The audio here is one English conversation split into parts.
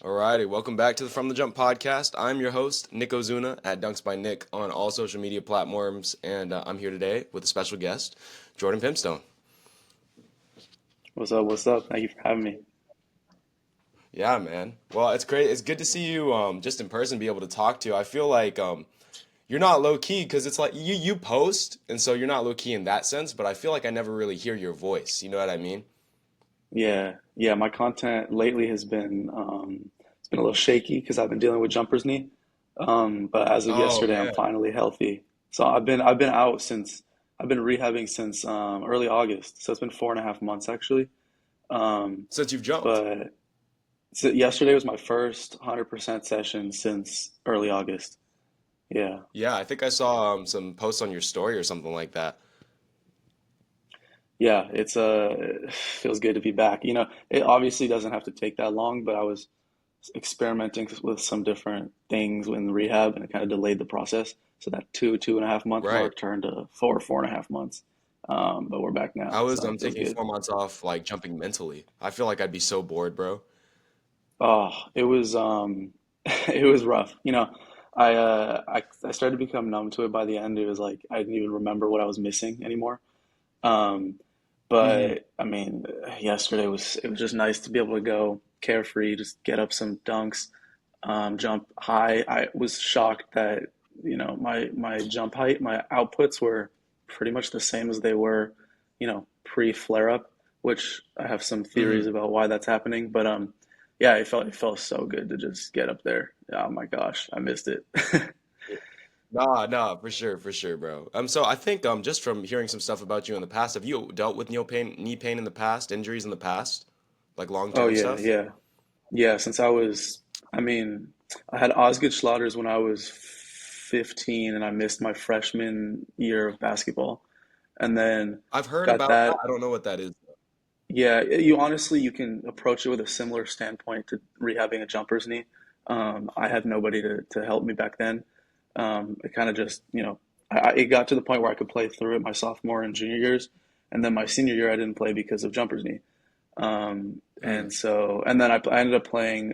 Alrighty, welcome back to the From the Jump podcast. I'm your host, Nick Ozuna at Dunks by Nick on all social media platforms, and I'm here today with a special guest, Jordan Pimstone. What's up? What's up? Thank you for having me. Yeah, man. Well, it's great. It's good to see you just in person, be able to talk to you. I feel like you're not low key because it's like you post, and so you're not low key in that sense. But I feel like I never really hear your voice. You know what I mean? Yeah. My content lately has been it's been a little shaky because I've been dealing with jumper's knee. But as of Oh yesterday, I'm man, finally healthy. So I've been out since I've been rehabbing since early August. So it's been 4.5 months actually. Um, since you've jumped. but so yesterday was my first 100% session since early August. Yeah. Yeah, I think I saw some posts on your story or something like that. Yeah, it feels good to be back. It obviously doesn't have to take that long, but I was experimenting with some different things in rehab, and it kind of delayed the process. So that 2.5 month Right. mark turned to 4.5 months. But we're back now, I was so it feels taking good. 4 months off, like jumping mentally. I feel like I'd be so bored, bro. Oh, it was it was rough. I started to become numb to it by the end. It was like I didn't even remember what I was missing anymore. Um, Hmm. but I mean, yesterday it was just nice to be able to go carefree, just get up some dunks, jump high. I was shocked that, my jump height, my outputs were pretty much the same as they were, pre-flare up, which I have some theories Hmm. about why that's happening. But yeah, it felt so good to just get up there. Oh my gosh, I missed it. Nah, nah, for sure, bro. So I think just from hearing some stuff about you in the past, have you dealt with knee pain in the past, injuries in the past, like long Oh term yeah, stuff? yeah. Yeah, I mean, I had Osgood Schlatters when I was 15 and I missed my freshman year of basketball. And then I've heard got about that. that. I don't know what that is. Yeah, you can approach it with a similar standpoint to rehabbing a jumper's knee. I had nobody to help me back then. It kind of just, it got to the point where I could play through it my sophomore and junior years. And then my senior year, I didn't play because of jumper's knee. Mm, And then I ended up playing.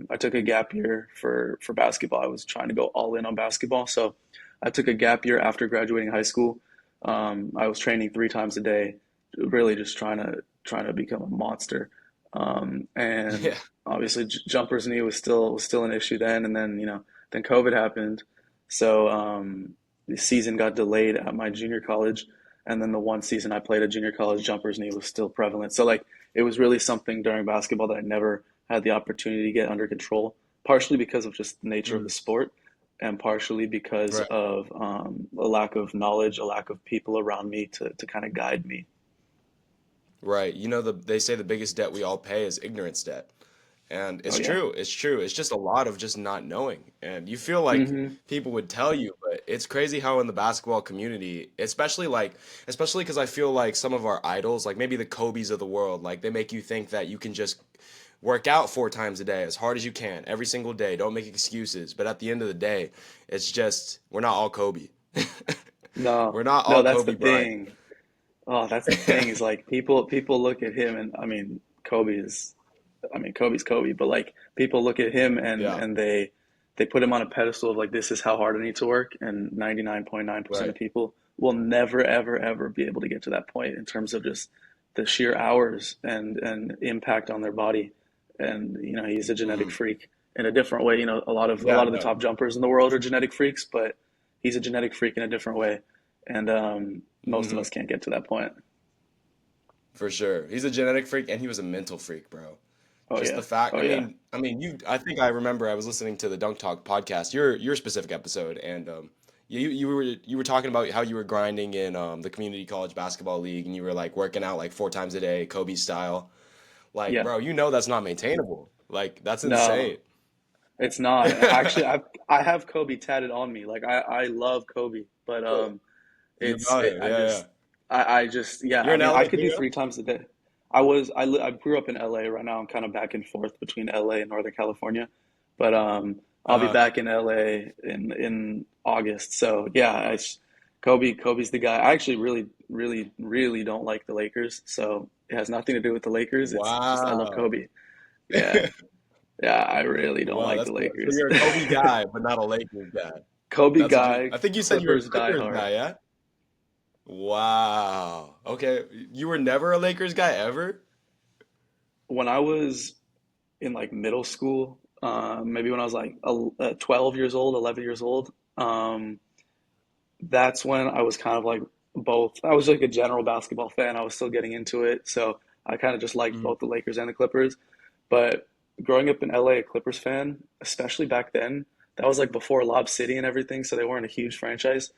I took a gap year for basketball. I was trying to go all in on basketball, so I took a gap year after graduating high school. I was training 3 times a day, really just trying to become a monster. And yeah, obviously, jumper's knee was still an issue then. And then then COVID happened, so the season got delayed at my junior college. And then the one season I played at junior college, jumper's knee was still prevalent. So like it was really something during basketball that I never had the opportunity to get under control, partially because of just the nature of the mm, sport, and partially because right, of a lack of knowledge, a lack of people around me to kind of guide me. right. They say the biggest debt we all pay is ignorance debt. And Oh it's yeah. true. It's true. It's just a lot of just not knowing. And you feel like Hmm. people would tell you, but it's crazy how in the basketball community, especially because I feel like some of our idols, like maybe the Kobe's of the world, like they make you think that you can just work out 4 times a day as hard as you can every single day. Don't make excuses. But at the end of the day, it's just we're not all Kobe. No, We're not no, all that's the Kobe Bryant. thing. Oh, that's the thing is like people look at him, and I mean Kobe's Kobe, but like people look at him and Yeah, they put him on a pedestal of like this is how hard I need to work, and 99.9% right. of people will never ever ever be able to get to that point in terms of just the sheer hours and impact on their body. And he's a genetic Hmm. freak in a different way. A Yeah, lot of the no, top jumpers in the world are genetic freaks, but he's a genetic freak in a different way. And most of hmm, us can't get to that point. for sure. He's a genetic freak and he was a mental freak, bro. Oh Just the yeah. fact, Oh yeah. I think I remember I was listening to the Dunk Talk podcast, your specific episode, and you were talking about how you were grinding in the community college basketball league, and you were like working out like 4 times a day, Kobe style. Like, Yeah. bro, that's not maintainable. Like, that's No, insane. it's not. Actually, I have Kobe tatted on me. Like I love Kobe, but You love him, I yeah, yeah. just yeah. You're I in mean, I LA could too, do yeah? 3 times a day. I grew up in LA. Right now I'm kind of back and forth between LA and Northern California, but I'll be Uh, back in LA in August. So yeah, Kobe's the guy. I actually really don't like the Lakers, so it has nothing to do with the Lakers. It's just I love wow. Kobe. Yeah. Yeah, I really don't Wow, like that's the so Lakers. you're a Kobe guy, but not a Lakers guy. Kobe That's what you. guy, I think you said you're a Clippers die Clippers hard. guy, yeah? Wow. Okay, you were never a Lakers guy ever? When I was in like middle school, maybe when I was like 12 years old, 11 years old, that's when I was kind of like both. I was like a general basketball fan. I was still getting into it, so I kind of just liked Mm, both the Lakers and the Clippers. But growing up in LA, a Clippers fan, especially back then, that was like before Lob City and everything, so they weren't a huge franchise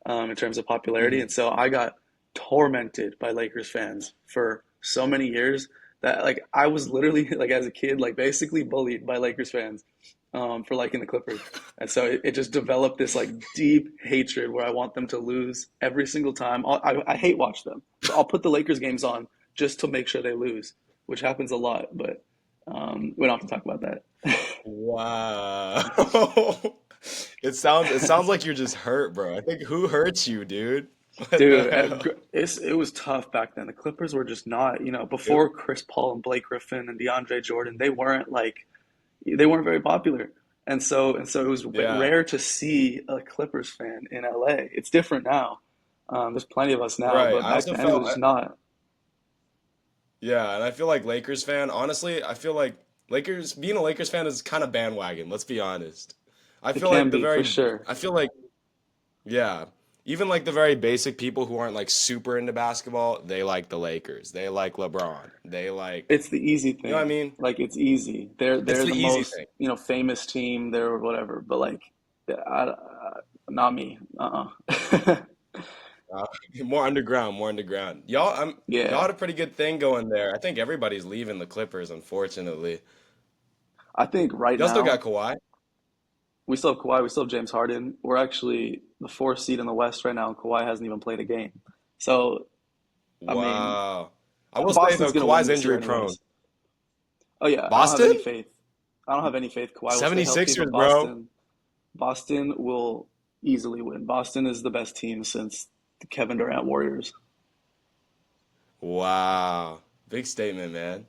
in terms of popularity. mhm. And so I got tormented by Lakers fans for so many years that like I was literally like as a kid like basically bullied by Lakers fans for liking the Clippers. And so it just developed this like deep hatred where I want them to lose every single time. I hate watch them, so I'll put the Lakers games on just to make sure they lose, which happens a lot. But we don't have to talk about that. Wow. It sounds like you're just hurt, bro. I think who hurt you, dude? What the Dude, hell? it was tough back then. The Clippers were just not, It- before Chris Paul and Blake Griffin and DeAndre Jordan, they weren't very popular. And so it was yeah. rare to see a Clippers fan in LA. It's different now. There's plenty of us now, Right. but I back also then it felt was just not. yeah, and I feel like Lakers fan, honestly, I feel like Lakers being a Lakers fan is kind of bandwagon, let's be honest. I It feel can like be for sure. I feel like yeah, even like the very basic people who aren't like super into basketball, they like the Lakers. They like LeBron. They like, It's the easy you know what I thing. mean? Like it's easy. They're It's they're the the easy most, thing. famous team. They're whatever. But like, yeah, not me. Uh, more underground, more underground. Y'all Yeah, had a pretty good thing going there. I think everybody's leaving the Clippers, unfortunately. I think right Y'all still got now Kawhi? we still have Kawhi. We still have James Harden. We're actually the fourth seed in the West right now, and Kawhi hasn't even played a game. So I mean, Wow. I will say Boston's though, gonna win Kawhi's this year injury prone. anyways. Oh yeah, I don't have any Boston? faith. I don't have any faith Kawhi will stay healthy, but 76ers, bro. Boston will easily win. Boston is the best team since the Kevin Durant Warriors. Wow. Big statement, man.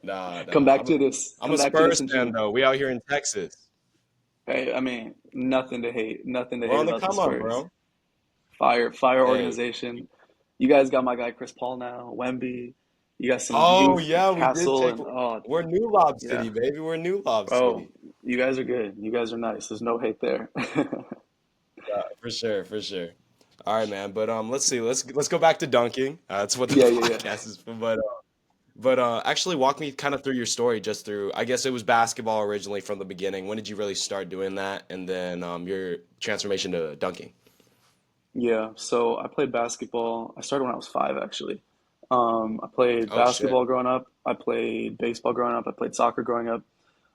Nah, Come nah. back to this. I'm Come a back to this Spurs in fan June. though. We out here in Texas. Hey, I mean, nothing to hate. Nothing to We're hate on the about the come up, Spurs. bro. Fire Hey. organization. You guys got my guy Chris Paul now, Wemby. You got some Oh youth, yeah, we did Castle, take and oh we're New Lob yeah. City, baby. We're New Lob Oh, City. you guys are good. You guys are nice. There's no hate there. For sure, for sure. All right, man. But let's see. Let's go back to dunking. That's what the Yeah, yeah, yeah. podcast is for. But actually, walk me kind of through your story, just through. I guess it was basketball originally from the beginning. When did you really start doing that, and then your transformation to dunking? Yeah, so I played basketball. I started when I was five, actually. I played Oh shit. basketball growing up. I played baseball growing up. I played soccer growing up.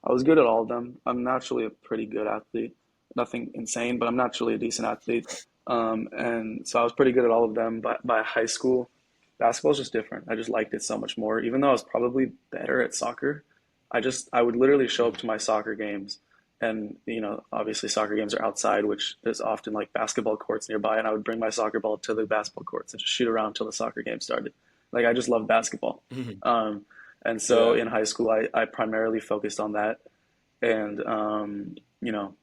I was good at all of them. I'm naturally a pretty good athlete. Nothing insane, but I'm naturally a decent athlete. And so I was pretty good at all of them. But by high school, basketball is just different. I just liked it so much more. Even though I was probably better at soccer, I would literally show up Mhm. to my soccer games, and obviously soccer games are outside, which there's often like basketball courts nearby, and I would bring my soccer ball to the basketball courts and just shoot around until the soccer game started. Like I just love basketball. Um, and so Yeah. in high school, I primarily focused on that, and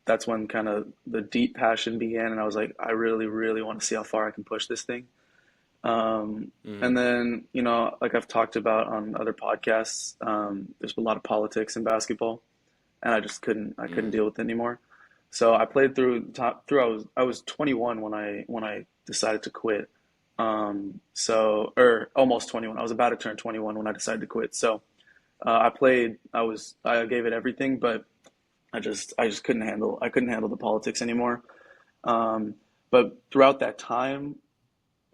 that's when kind of the deep passion began, and I was like, I really, really want to see how far I can push this thing. And Mhm. then, like I've talked about on other podcasts, there's a lot of politics in basketball, and I couldn't Mhm. deal with it anymore. So I played through. I was 21 when I decided to quit. Or almost 21. I was about to turn 21 when I decided to quit. So I played. I gave it everything, but I just couldn't handle the politics anymore. Um, but throughout that time,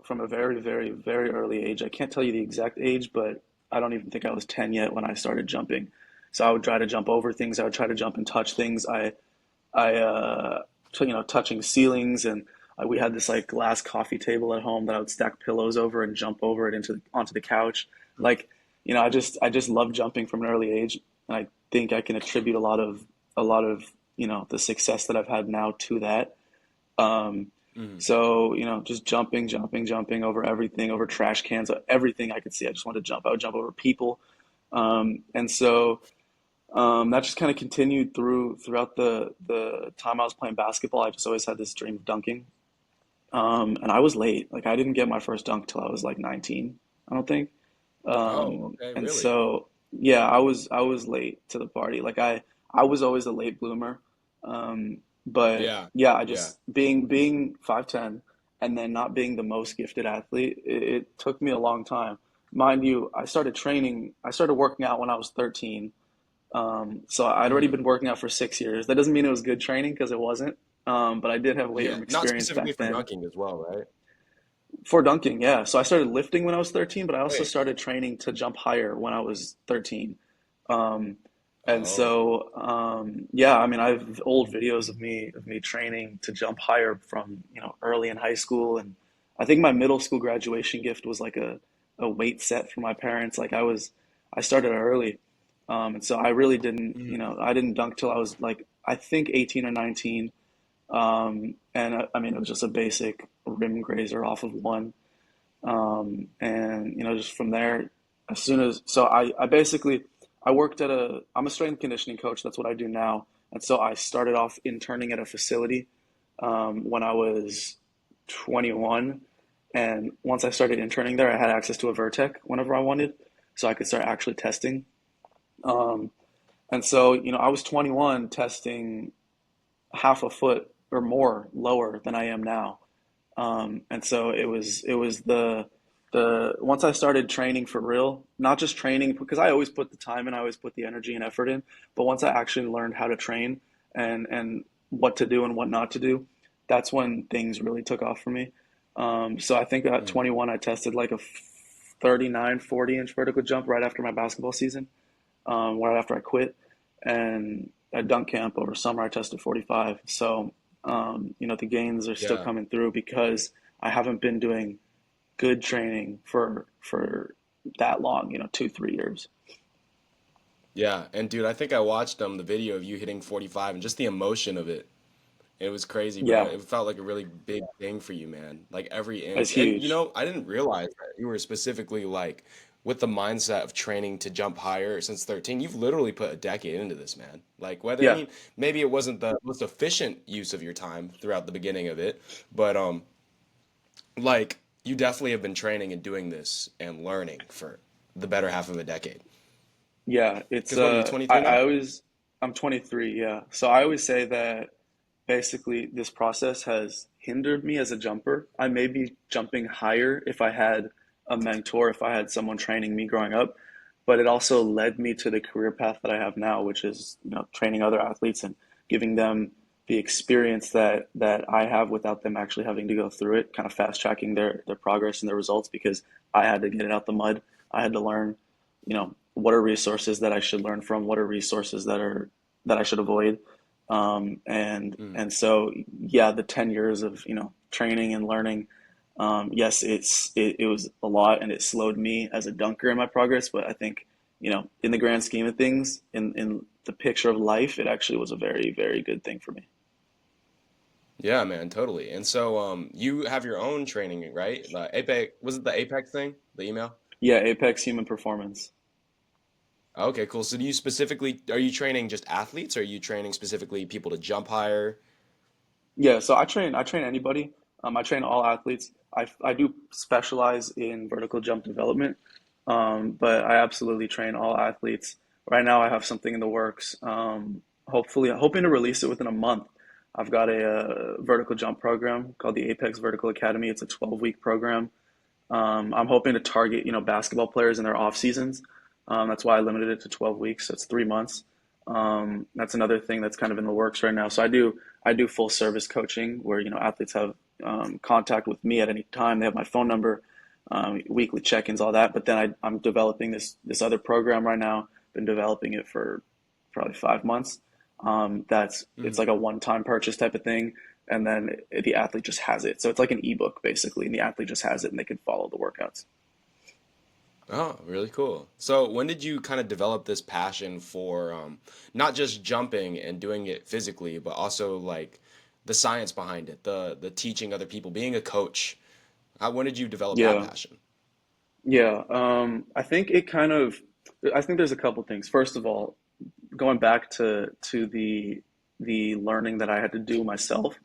from a very, very, very early age. I can't tell you the exact age, but I don't even think I was 10 yet when I started jumping. So I would try to jump over things. I would try to jump and touch things. Touching ceilings, and we had this like glass coffee table at home that I would stack pillows over and jump over it onto the couch. Like, I just love jumping from an early age, and I think I can attribute a lot of the success that I've had now to that. Um, Mhm. so, just jumping, jumping, jumping over everything, over trash cans, everything I could see. I just wanted to jump. I would jump over people. And so That just kind of continued throughout the time I was playing basketball. I just always had this dream of dunking. And I was late. Like I didn't get my first dunk till I was like 19, I don't think. Oh, okay, And really? so yeah, I was late to the party. Like I was always a late bloomer. But Yeah, yeah, I yeah. just being 5'10" and then not being the most gifted athlete, it took me a long time. Mind you, I started working out when I was 13. So I'd already Hmm. been working out for 6 years. That doesn't mean it was good training because it wasn't. But I did have weight Yeah, room not experience specifically back for then. dunking as well, right? For dunking, yeah. So I started lifting when I was 13, but I also Wait. started training to jump higher when I was 13. Um, and Oh. so, yeah, I mean, I have old videos of me training to jump higher from, early in high school. And I think my middle school graduation gift was like a weight set for my parents. I started early. And so I really didn't, Mhm. I didn't dunk till I was like, I think 18 or 19. And I mean, it was just a basic rim grazer off of one. And just from there, as soon as so I basically I worked I'm a strength and conditioning coach. That's what I do now. And so I started off interning at a facility when I was 21. And once I started interning there, I had access to a Vertec whenever I wanted, so I could start actually testing. Um, and so, I was 21 testing half a foot or more lower than I am now. And so it was the once I started training for real, not just training because I always put the time and I always put the energy and effort in, but once I actually learned how to train and what to do and what not to do, that's when things really took off for me. So I think at Mhm. 21 I tested like a 39, 40-inch vertical jump right after my basketball season, right after I quit, and at dunk camp over summer I tested 45. So the gains are still Yeah. coming through because I haven't been doing good training for that long, 2, 3 years. Yeah, and dude, I think I watched the video of you hitting 45 and just the emotion of it. It was crazy, bro. Yeah, It felt like a really big thing for you, man. Like every it's inch. And huge. I didn't realize that you were specifically like with the mindset of training to jump higher since 13. You've literally put a decade into this, man. Like whether I Yeah, mean, maybe it wasn't the most efficient use of your time throughout the beginning of it, but like you definitely have been training and doing this and learning for the better half of a decade. yeah. It's Because what are you, 23 now? I'm 23. Yeah, so I always say that basically this process has hindered me as a jumper. I may be jumping higher if I had a mentor, if I had someone training me growing up, but it also led me to the career path that I have now, which is, training other athletes and giving them the experience that I have without them actually having to go through it, kind of fast tracking their progress and their results because I had to get it out the mud. I had to learn, what are resources that I should learn from, what are resources that I should avoid, and so yeah, the 10 years of training and learning, yes, it was a lot and it slowed me as a dunker in my progress. But I think in the grand scheme of things, in the picture of life, it actually was a very very good thing for me. Yeah, man, totally. And so, you have your own training, right? The Apex, was it the Apex thing? The email? Yeah, Apex Human Performance. Okay, cool. So do you specifically, are you training just athletes or are you training specifically people to jump higher? Yeah, so I train anybody. I train all athletes. I do specialize in vertical jump development, but I absolutely train all athletes. Right now, I have something in the works. Hopefully, hoping to release it within a month. I've got a vertical jump program called the Apex Vertical Academy. It's a 12-week program. I'm hoping to target, basketball players in their off seasons. That's why I limited it to 12 weeks. So it's 3 months. That's another thing that's kind of in the works right now. So I do full service coaching where, athletes have contact with me at any time. They have my phone number, weekly check-ins, all that. But then I'm developing this other program right now. Been developing it for probably 5 months. It's Mhm. like a one-time purchase type of thing, and then the athlete just has it. So it's like an ebook basically, and the athlete just has it, and they can follow the workouts. Oh, really cool. So when did you kind of develop this passion for not just jumping and doing it physically, but also like the science behind it, the teaching other people, being a coach? When did you develop that Yeah, passion? yeah. I think there's a couple things. First of all, going back to the learning that I had to do myself.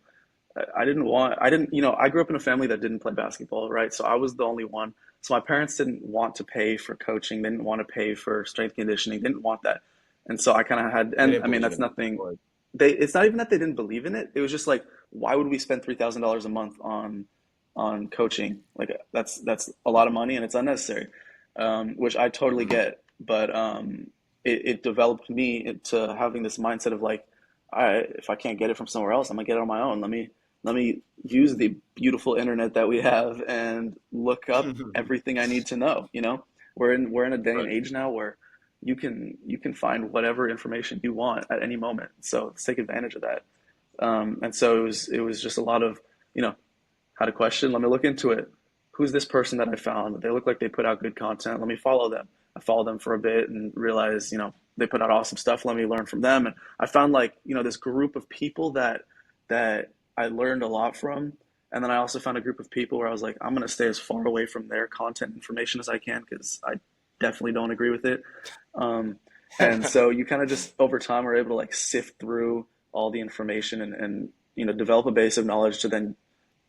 I didn't, I grew up in a family that didn't play basketball, right? So I was the only one. So my parents didn't want to pay for coaching, they didn't want to pay for strength conditioning, they didn't want that. And so I kind of had, They and didn't I mean, believe that's in it. nothing, Or- it's not even that they didn't believe in it. It was just like, why would we spend $3,000 a month on coaching? Like that's a lot of money and it's unnecessary, which I totally Mhm. get. But it developed me into having this mindset of like, all right, if I can't get it from somewhere else, I'm gonna get it on my own. Let me use the beautiful internet that we have and look up everything I need to know. We're in a day and Right. age now where you can find whatever information you want at any moment. So let's take advantage of that. And so it was just a lot of, you know, had a question, let me look into it. Who's this person that I found? They look like they put out good content. Let me follow them. I followed them for a bit and realized, they put out awesome stuff. Let me learn from them. And I found like, this group of people that I learned a lot from. And then I also found a group of people where I was like, I'm gonna stay as far away from their content information as I can because I definitely don't agree with it. Um, and so you kind of just over time are able to like sift through all the information and develop a base of knowledge to then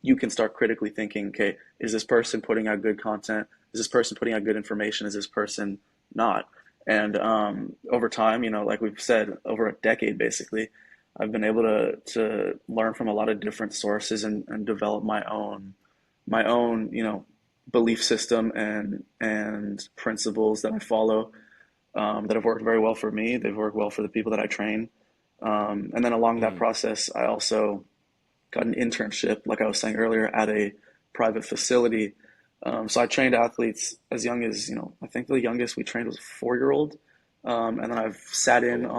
you can start critically thinking, okay, is this person putting out good content? Is this person putting out good information? Is this person not? And over time, like we've said, over a decade basically, I've been able to learn from a lot of different sources and develop my own belief system and principles that I follow that have worked very well for me. They've worked well for the people that I train. And then along that Mhm. process, I also got an internship, like I was saying earlier, at a private facility. So I trained athletes as young as, I think the youngest we trained was a 4-year old. And then I've sat Oh in wow.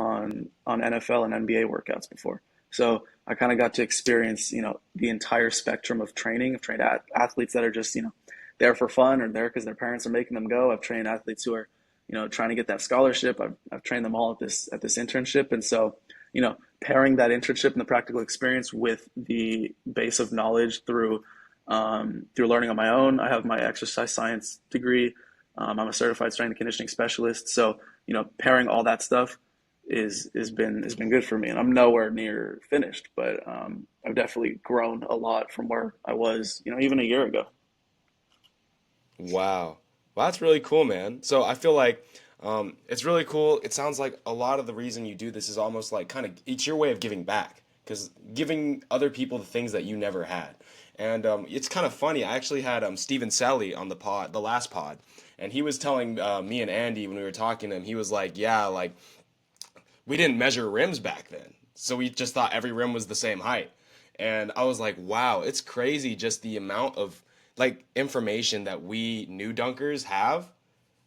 on NFL and NBA workouts before. So I kind of got to experience, the entire spectrum of training. I've trained athletes that are just, there for fun or there because their parents are making them go. I've trained athletes who are, trying to get that scholarship. I've trained them all at this internship. And so, pairing that internship and the practical experience with the base of knowledge through learning on my own. I have my exercise science degree. I'm a certified strength and conditioning specialist. So pairing all that stuff has been good for me. And I'm nowhere near finished, but I've definitely grown a lot from where I was, even a year ago. Wow. Well, that's really cool, man. So I feel like it's really cool. It sounds like a lot of the reason you do this is almost like kind of it's your way of giving back because giving other people the things that you never had. And it's kind of funny. I actually had Stephen Sally on the pod, the last pod, and he was telling me and Andy when we were talking to him, he was like, "Yeah, like we didn't measure rims back then, so we just thought every rim was the same height." And I was like, wow, it's crazy just the amount of like information that we new dunkers have,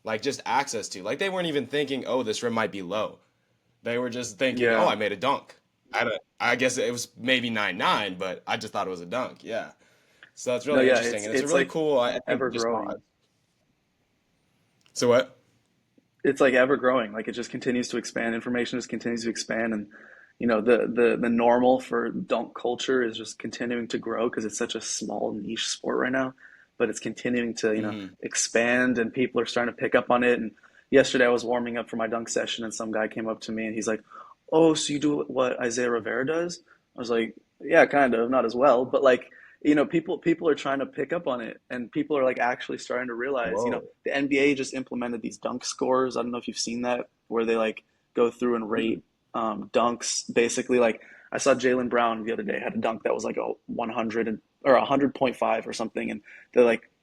like just access to. Like they weren't even thinking, oh, this rim might be low. They were just thinking, oh, Yeah. I made a dunk. I guess it was maybe 9-9, but I just thought it was a dunk. Yeah. So that's No, really yeah, interesting. it's And it's a it's really like cool, I think, ever just growing. pod. So what? It's like ever growing. Like it just continues to expand. Information just continues to expand, and the normal for dunk culture is just continuing to grow because it's such a small niche sport right now. But it's continuing to Hmm. expand, and people are starting to pick up on it. And yesterday I was warming up for my dunk session, and some guy came up to me and he's like, "Oh, so you do what Isaiah Rivera does?" I was like, "Yeah, kind of, not as well, but like." People are trying to pick up on it, and people are like actually starting to realize, Whoa. the NBA just implemented these dunk scores. I don't know if you've seen that, where they like go through and Mm-mm. rate dunks. Basically, like I saw Jalen Brown the other day had a dunk that was like a 100 or 100.5 or something, and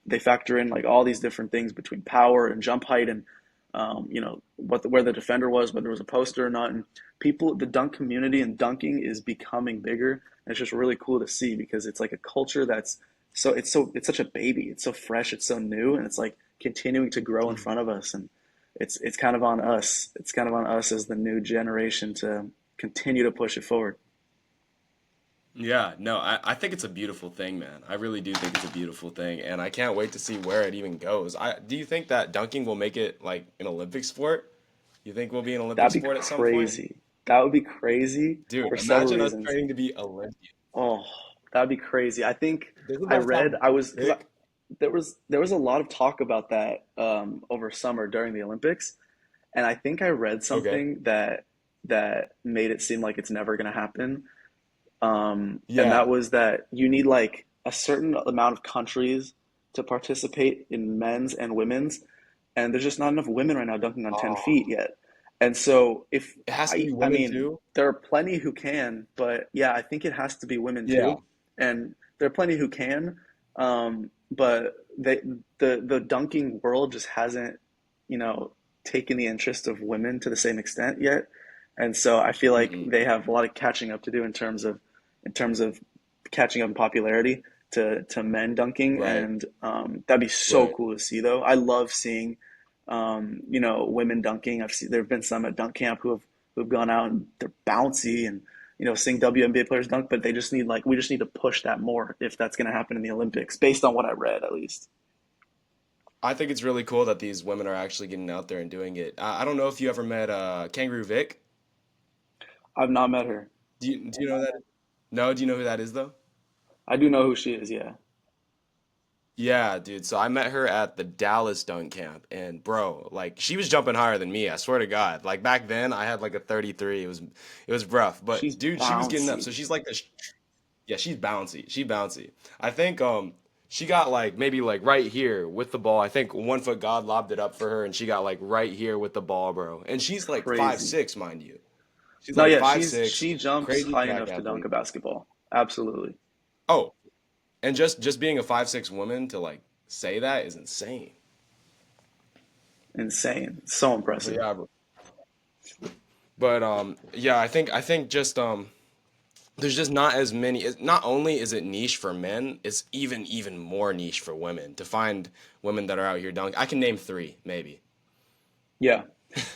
they factor in like all these different things between power and jump height and where the defender was, whether it was a poster or not. And the dunk community and dunking is becoming bigger. And it's just really cool to see because it's like a culture that's it's such a baby. It's so fresh. It's so new, and it's like continuing to grow in front of us. And it's kind of on us. It's kind of on us as the new generation to continue to push it forward. Yeah, no, I think it's a beautiful thing, man. I really do think it's a beautiful thing, and I can't wait to see where it even goes. Do you think that dunking will make it like an Olympic sport? You think we'll be an Olympic That'd be sport at some point? crazy. That would be crazy Dude, for several imagine us reasons. training to be Olympian. Oh, that'd be crazy. I think Doesn't I that read sound I was because sick? there was a lot of talk about that over summer during the Olympics, and I think I read Okay. something that that made it seem like it's never going to happen. And that Yeah. was that you need like a certain amount of countries to participate in men's and women's, and there's just not enough women right now dunking on 10 Oh, feet yet. And so if it has to be I women mean, too. there are plenty who can, but yeah, I think it has to be women Yeah. too. And there are plenty who can, but the dunking world just hasn't, you know, taken the interest of women to the same extent yet. And so I feel like Mm-mm. they have a lot of catching up to do in terms of catching up in popularity to men dunking, Right. and that'd be so Right. cool to see. Though I love seeing, you know, women dunking. I've seen there have been some at dunk camp who've gone out and they're bouncy, and you know, seeing WNBA players dunk, but they just need like we just need to push that more if that's going to happen in the Olympics, based on what I read at least. I think it's really cool that these women are actually getting out there and doing it. I don't know if you ever met Kangaroo Vic. I've not met her. Do you know who that is? No, do you know who that is though? I do know who she is. Yeah, Yeah, dude. So I met her at the Dallas dunk camp, and bro, like she was jumping higher than me. I swear to God. Like back then, I had like a 33. It was rough, she's but dude, she was getting up. bouncy, So she's like this. Yeah, she's bouncy. She bouncy. I think she got like maybe like right here with the ball. I think 1 foot God lobbed it up for her, and she got like right here with the ball, bro. And she's like five crazy. six, mind you. She's No, like yeah, 5'6", she jumps crazy high track enough to dunk athlete. a basketball. Absolutely. Oh, and just being a 5'6" woman to like say that is insane. Insane. So But impressive. yeah, but yeah, I think just there's just not as many. Not only is it niche for men, it's even more niche for women to find women that are out here dunking. I can name three maybe. Yeah.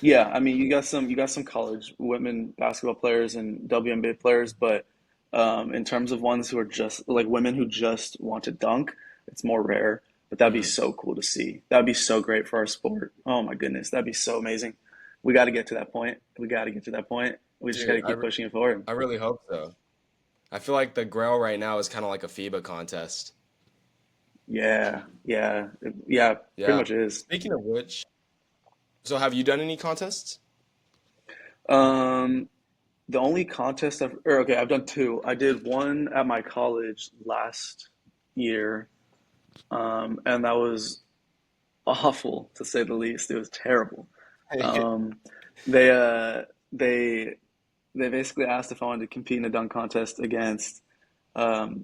Yeah, I mean, you got some college women basketball players and WNBA players, but in terms of ones who are just like women who just want to dunk, it's more rare. But that'd be Mhm. so cool to see. That'd be so great for our sport. Oh my goodness, that'd be so amazing. We got to get to that point. We got to get to that point. We just got Dude, to keep pushing it forward. I really hope so. I feel like the Grail right now is kind of like a FIBA contest. Yeah, yeah, yeah. Pretty Yeah. much is. Speaking of which, so have you done any contests? Um, The only contest or okay, I've done two. I did one at my college last year, and that was awful to say the least. It was terrible. Um, they uh, they they basically asked if I wanted to compete in a dunk contest against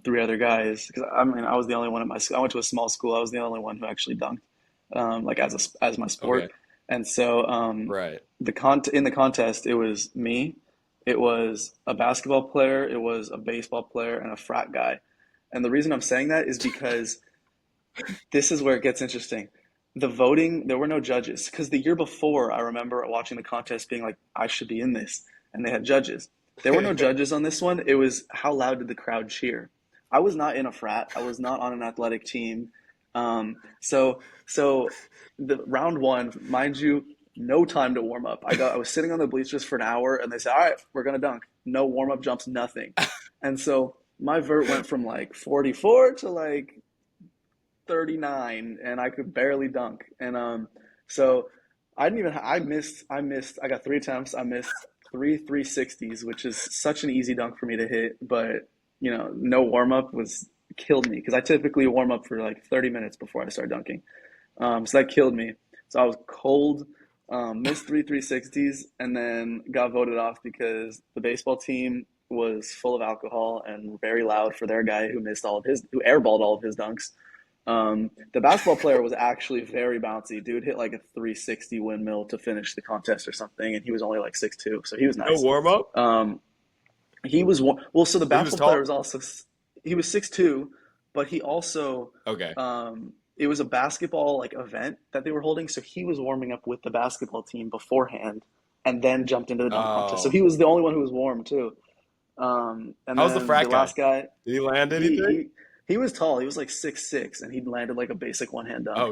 three other guys because I mean I was the only one at my school. I went to a small school. I was the only one who actually dunked, like as my Okay. sport. And so Right. in the contest, it was me, it was a basketball player, it was a baseball player, and a frat guy. And the reason I'm saying that is because this is where it gets interesting. The voting, there were no judges because the year before, I remember watching the contest being like, I should be in this, and they had judges. There were no judges on this one. It was how loud did the crowd cheer. I was not in a frat. I was not on an athletic team. So the round one, mind you, no time to warm up. I was sitting on the bleachers for an hour, and they said, "All right, we're gonna dunk. No warm up jumps, nothing." And so my vert went from like 44 to like 39, and I could barely dunk. And so I didn't even I missed I got three attempts. I missed three 360s, which is such an easy dunk for me to hit, but you know, no warm up was killed me because I typically warm up for like 30 minutes before I start dunking. So that killed me. So I was cold, missed three 360s, and then got voted off because the baseball team was full of alcohol and very loud for their guy who airballed all of his dunks. The basketball player was actually very bouncy. Dude hit like a 360 windmill to finish the contest or something, and he was only like 6'2", so he was No nice. warm up? Um, he was well. So the But he was basketball player tall. was also he was 6'2", but he also Okay. it was a basketball like event that they were holding, so he was warming up with the basketball team beforehand, and then jumped into the dunk contest. So Oh. he was the only one who was warm too. And How's the then the frat guy? last guy, Did he land he anything? he he was tall. He was like 6'6", and he landed like a basic one hand dunk.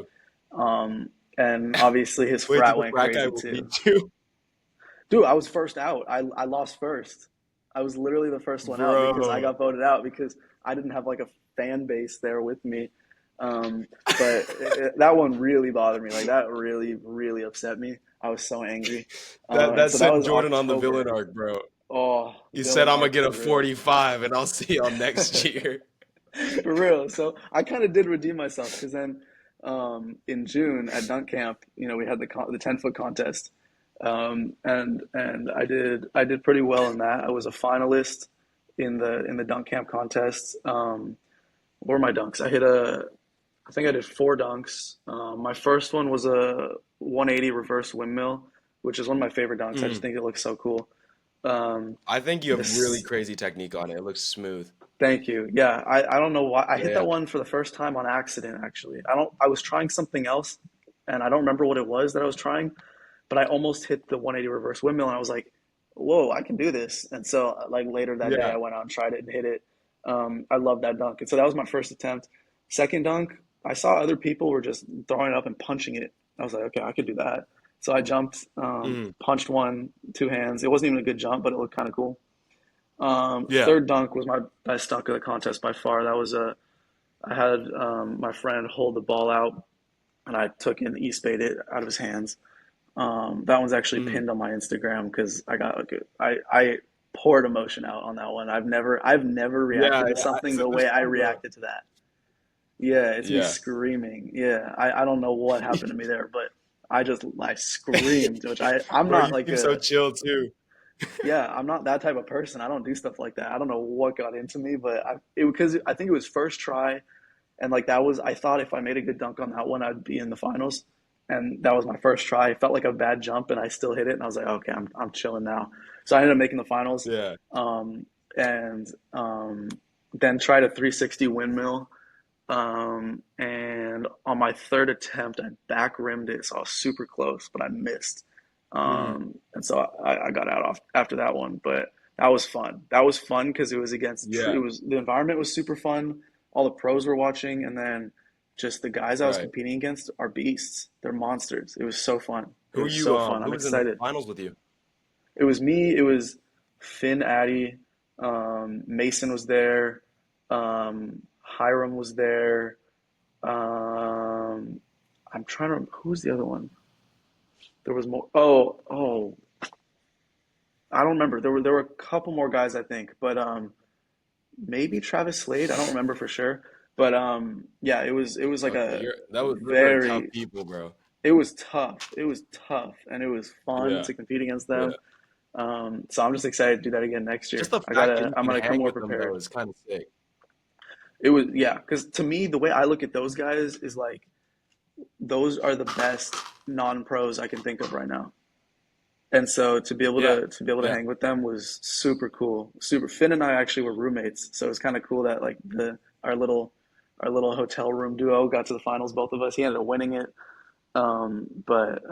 Oh, And obviously his wait, so frat the went frat guy crazy will beat too. you? Dude, I was first out. I lost first. I was literally the first one out because I Bro. got voted out because I didn't have like a fan base there with me. But that one really bothered me. Like that really, really upset me. I was so angry. That And that so that sent was Jordan on the villain October. arc, bro. Oh, He said, villain "I'm gonna arc get for a real. 45, and I'll see y'all next year." For real. So I kind of did redeem myself because then in June at dunk camp, we had the 10-foot contest, and I did pretty well in that. I was a finalist in the dunk camp contest. What were my dunks? I think I did four dunks. My first one was a 180 reverse windmill, which is one of my favorite dunks. I just Mm. think it looks so cool. Um, I think you have really this crazy technique on it. It looks smooth. Thank you. Yeah, I don't know why I Yeah, hit yeah, that one for the first time on accident, actually. I was trying something else and I don't remember what it was that I was trying, but I almost hit the 180 reverse windmill and I was like, "Whoa, I can do this." And so like later that day yeah. I went out and tried it and hit it. I love that dunk. And so that was my first attempt. Second dunk, I saw other people were just throwing it up and punching it. I was like, "Okay, I could do that." So I jumped, Mm. punched one, two hands. It wasn't even a good jump, but it looked kind of cool. Yeah. Third dunk was my best dunk of the contest by far. I had my friend hold the ball out, and I took and e-spade it out of his hands. That one's actually Mm. pinned on my Instagram because I poured emotion out on that one. I've never Yeah, reacted to yeah. something So the there's way I some reacted to that. Yeah, it's me yeah. screaming. Yeah, I don't know what happened to me there, but I screamed, which I'm Bro, not you like seem so a chill too. yeah, I'm not that type of person. I don't do stuff like that. I don't know what got into me, but because I think it was first try, and like that was I thought if I made a good dunk on that one, I'd be in the finals, and that was my first try. It felt like a bad jump, and I still hit it, and I was like, okay, I'm chilling now. So I ended up making the finals, Yeah. and then tried a 360 windmill, and on my third attempt, I back rimmed it, so I was super close, but I missed. Mm. And so I got out off after that one, but that was fun. That was fun because it was against it Yeah. was the environment was super fun. All the pros were watching, and then just the guys I was Right. competing against are beasts. They're monsters. It was so fun. It Who was you so fun. who I'm was in the excited. finals with you? It was me. It was Finn Addy. Mason was there. Hiram was there. Um, I'm trying to. Who's the other one? There was more. Oh, I don't remember. There were a couple more guys, I think, but maybe Travis Slade. I don't remember for sure. But yeah, it was like Okay, a you're those are tough very. people, bro. It was tough. It was tough, and it was fun Yeah. to compete against them. Yeah. So I'm just excited to do that again next Just year. the fact that you I'm can gonna come hang more with them though prepared. is kind of sick. It was yeah, because to me the way I look at those guys is like those are the best non-pros I can think of right now. And so Yeah. to be able to Yeah. hang with them was super cool. Super Finn and I actually were roommates, so it was kind of cool that like the our little hotel room duo got to the finals. Both of us. He ended up winning it. But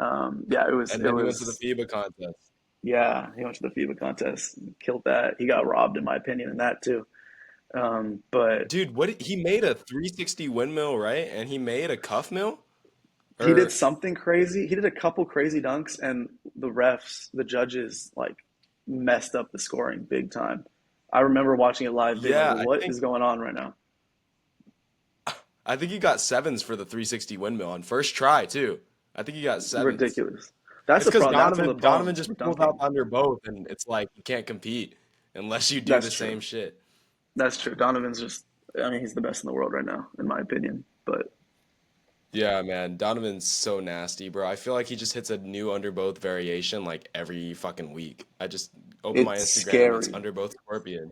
yeah, And it then you went to the was FIBA contest. yeah. He went to the FIBA contest, killed that. He got robbed in my opinion in that too. But Dude, he made a 360 windmill, right? And he made a cuff mill? he did Or something crazy. He did a couple crazy dunks, and the refs, the judges, like messed up the scoring big time. I remember watching it live, being like, yeah, "What is going on right now?" I think he got sevens for the 360 windmill on first try too. I think he got sevens. Ridiculous. That's It's the because problem. That's one of the Donovan problems just for pulls out dunking. under both, and it's like you can't compete unless you do That's the true. same shit. That's true. Donovan's just. I mean, he's the best in the world right now, in my opinion. But Yeah, man, Donovan's so nasty, bro. I feel like he just hits a new under both variation like every fucking week. I just open my it's Instagram, it's scary, under both Scorpion.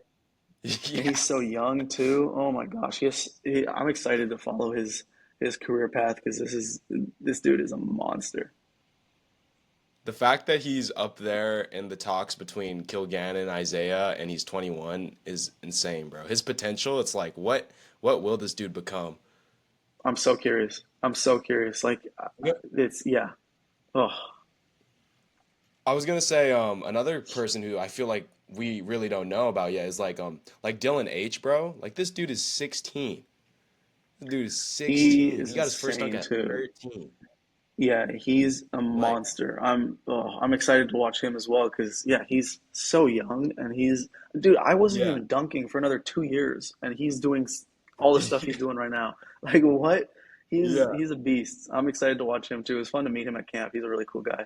and Yeah. he's so young too. Oh my gosh, I'm excited to follow his career path because this dude is a monster. The fact that he's up there in the talks between Kilgannon and Isaiah and he's 21 is insane, bro. His potential, it's like what will this dude become? I'm so curious. I'm so curious. Like, it's yeah. Oh, I was gonna say another person who I feel like we really don't know about yet is like Dylan H, bro. Like this dude is 16. This dude is he 16. He is got his first dunk insane at too. 13. Yeah, he's a Like, monster. I'm excited to watch him as well because yeah, he's so young and he's dude. I wasn't yeah. even dunking for another 2 years, and he's doing all the stuff he's doing right now. Like what? He's Yeah. he's a beast. I'm excited to watch him too. It was fun to meet him at camp. He's a really cool guy.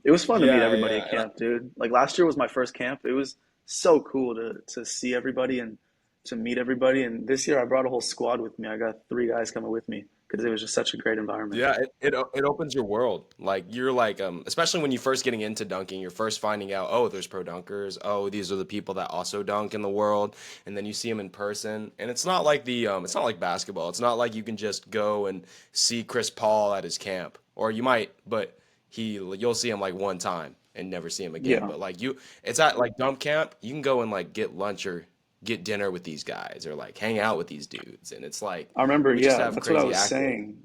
It was fun to meet Yeah, everybody yeah. at And camp, dude. Like last year was my first camp. It was so cool to see everybody and to meet everybody. And this year I brought a whole squad with me. I got three guys coming with me because it was just such a great environment. yeah, it opens your world. Like you're like especially when you first getting into dunking, you're first finding out, oh, there's pro dunkers. Oh, these are the people that also dunk in the world. And then you see them in person. And it's not like the it's not like basketball. It's not like you can just go and see Chris Paul at his camp. Or you might, but you'll see him like one time and never see him again. Yeah, But like you it's at like dump camp, you can go and like get lunch or get dinner with these guys or like hang out with these dudes. And it's like I remember. we just Yeah, have that's what I crazy was access. saying.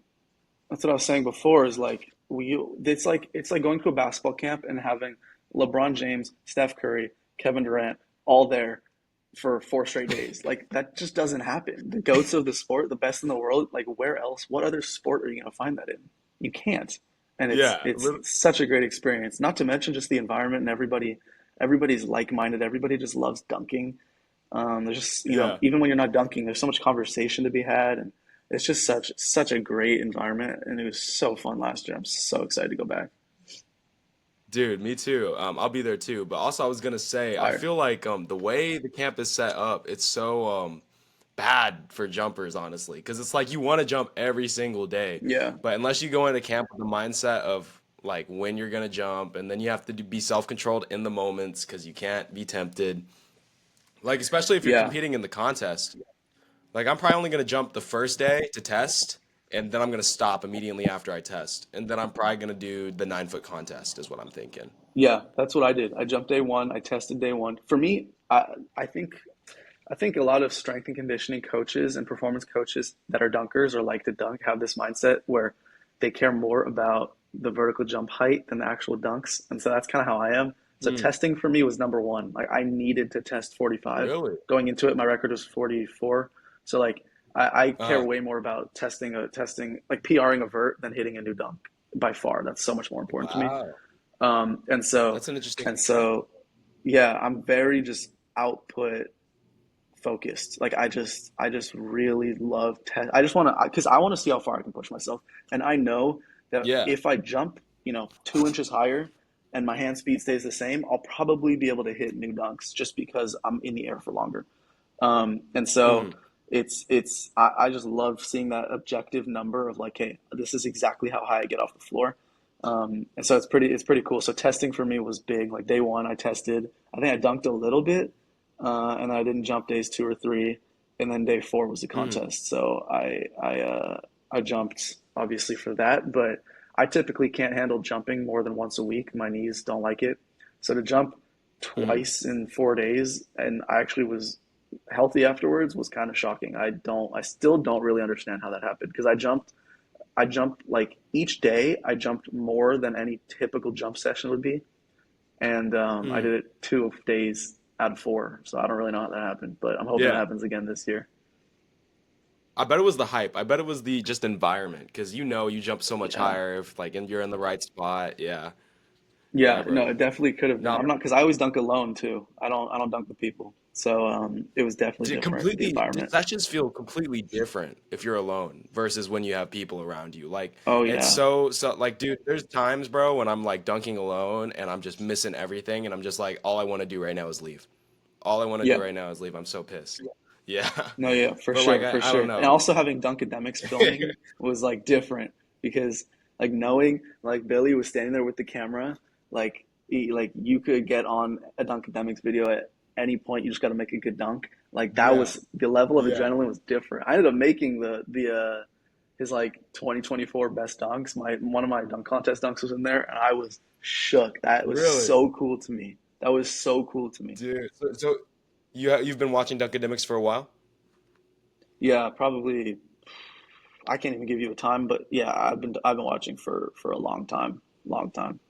That's what I was saying before. Is like it's like going to a basketball camp and having LeBron James, Steph Curry, Kevin Durant all there for 4 straight days. Like that just doesn't happen. The goats of the sport, the best in the world. Like where else? What other sport are you gonna find that in? You can't. And it's Yeah, it's such a great experience. Not to mention just the environment and everybody's like-minded. Everybody just loves dunking. There's just, yeah. even when you're not dunking, there's so much conversation to be had, and it's just such a great environment, and it was so fun last year. I'm so excited to go back. Dude, me too. I'll be there too. But also, I was gonna say, I Fire. feel like the way the camp is set up, it's so bad for jumpers, honestly, because it's like you want to jump every single day, Yeah, but unless you go into camp with the mindset of like when you're gonna jump, and then you have to be self-controlled in the moments because you can't be tempted. Like especially if you're yeah, competing in the contest. Like I'm probably only gonna jump the first day to test, and then I'm gonna stop immediately after I test, and then I'm probably gonna do the 9 foot contest, is what I'm thinking. yeah. That's what I did. I jumped day one. I tested day one. For me, I think I think a lot of strength and conditioning coaches and performance coaches that are dunkers or like to dunk have this mindset where they care more about the vertical jump height than the actual dunks. And so that's kind of how I am. So Hmm. testing for me was number one. Like I needed to test 45. Really? Going into it, my record was 44. So like I care Uh, way more about testing like PRing a vert than hitting a new dunk by far. That's so much more important to me. wow. And so That's an interesting and insight. so yeah, I'm very just output focused. Like I just really love test. I just want to because I want to see how far I can push myself, and I know that Yeah. if I jump, 2 inches higher, and my hand speed stays the same, I'll probably be able to hit new dunks just because I'm in the air for longer. And so Mhm. I just love seeing that objective number of like, hey, this is exactly how high I get off the floor. And so it's pretty cool. So testing for me was big. Like day one, I tested. I think I dunked a little bit, and I didn't jump days two or three, and then day four was the Mhm. contest. So I jumped obviously for that, but I typically can't handle jumping more than once a week. My knees don't like it. So to jump Mhm. twice in 4 days, and I actually was healthy afterwards was kind of shocking. I still don't really understand how that happened because I jumped like each day I jumped more than any typical jump session would be, and I Mhm. did it 2 days out of 4. So I don't really know how that happened, but I'm hoping it Yeah. happens again this year. I bet it was the hype. I bet it was the just environment because you jump so much Yeah, higher if like and you're in the right spot. Yeah. Yeah, yeah, no, bro. it definitely could have been. No, I'm not because I always dunk alone too. I don't dunk with people, so it was definitely different. The the environment. sessions feel completely different if you're alone versus when you have people around you. Like Oh it's yeah, so like dude, there's times, bro, when I'm like dunking alone and I'm just missing everything and I'm just like all I want to do right now is leave. All I want to do yeah. right now is leave. I'm so pissed. Yeah. No, yeah, for But like sure, I, for I don't sure. And know. also having Dunkademics filming was like different because like knowing like Billy was standing there with the camera, like you could get on a Dunkademics video at any point. You just got to make a good dunk. Like that Yeah. was the level of Yeah. adrenaline was different. I ended up making the his like 2024 best dunks. My one of my dunk contest dunks was in there, and I was shook. That was Really? so cool to me. That was so cool to me. Dude. So you've been watching Dunkademics for a while? Yeah, probably I can't even give you a time, but yeah, I've been watching for a long time, long time.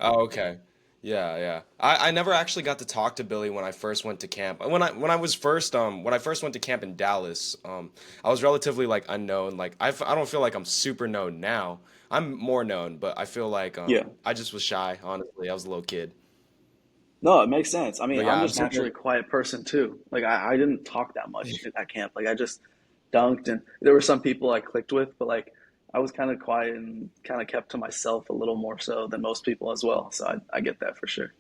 Oh, okay. Yeah, yeah. I never actually got to talk to Billy when I first went to camp. When I first went to camp in Dallas, I was relatively like unknown. Like I don't feel like I'm super known now. I'm more known, but I feel like Yeah, I just was shy, honestly. I was a little kid. no, it makes sense. I mean, But I'm yeah, I'm just sitting naturally there. a quiet person too. Like I didn't talk that much at camp. Like I just dunked, and there were some people I clicked with, but like I was kind of quiet and kind of kept to myself a little more so than most people as well. So I get that for sure.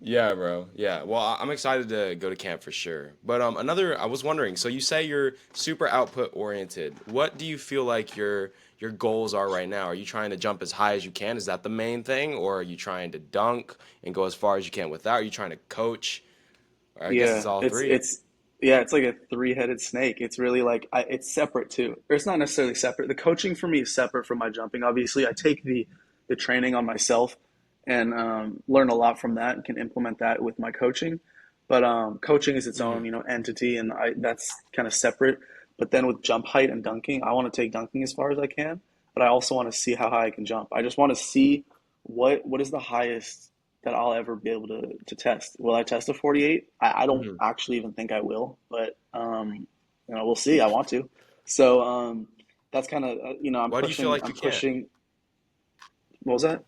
Yeah, bro. Yeah. Well, I'm excited to go to camp for sure. But I was wondering, so you say you're super output oriented. What do you feel like your goals are right now? Are you trying to jump as high as you can? Is that the main thing, or are you trying to dunk and go as far as you can without? Are you trying to coach? Or I guess it's Yeah, all it's three. it's yeah, it's like a three-headed snake. It's really like it's separate too. Or it's not necessarily separate. The coaching for me is separate from my jumping. Obviously, I take the training on myself and learn a lot from that and can implement that with my coaching. But coaching is its own, Hmm. entity, and that's kind of separate. But then with jump height and dunking, I want to take dunking as far as I can, but I also want to see how high I can jump. I just want to see what is the highest that I'll ever be able to test. Will I test a 48? I don't Hmm. actually even think I will, but we'll see. I want to. So that's kind of Why do you feel like I'm you can't? pushing. What was that?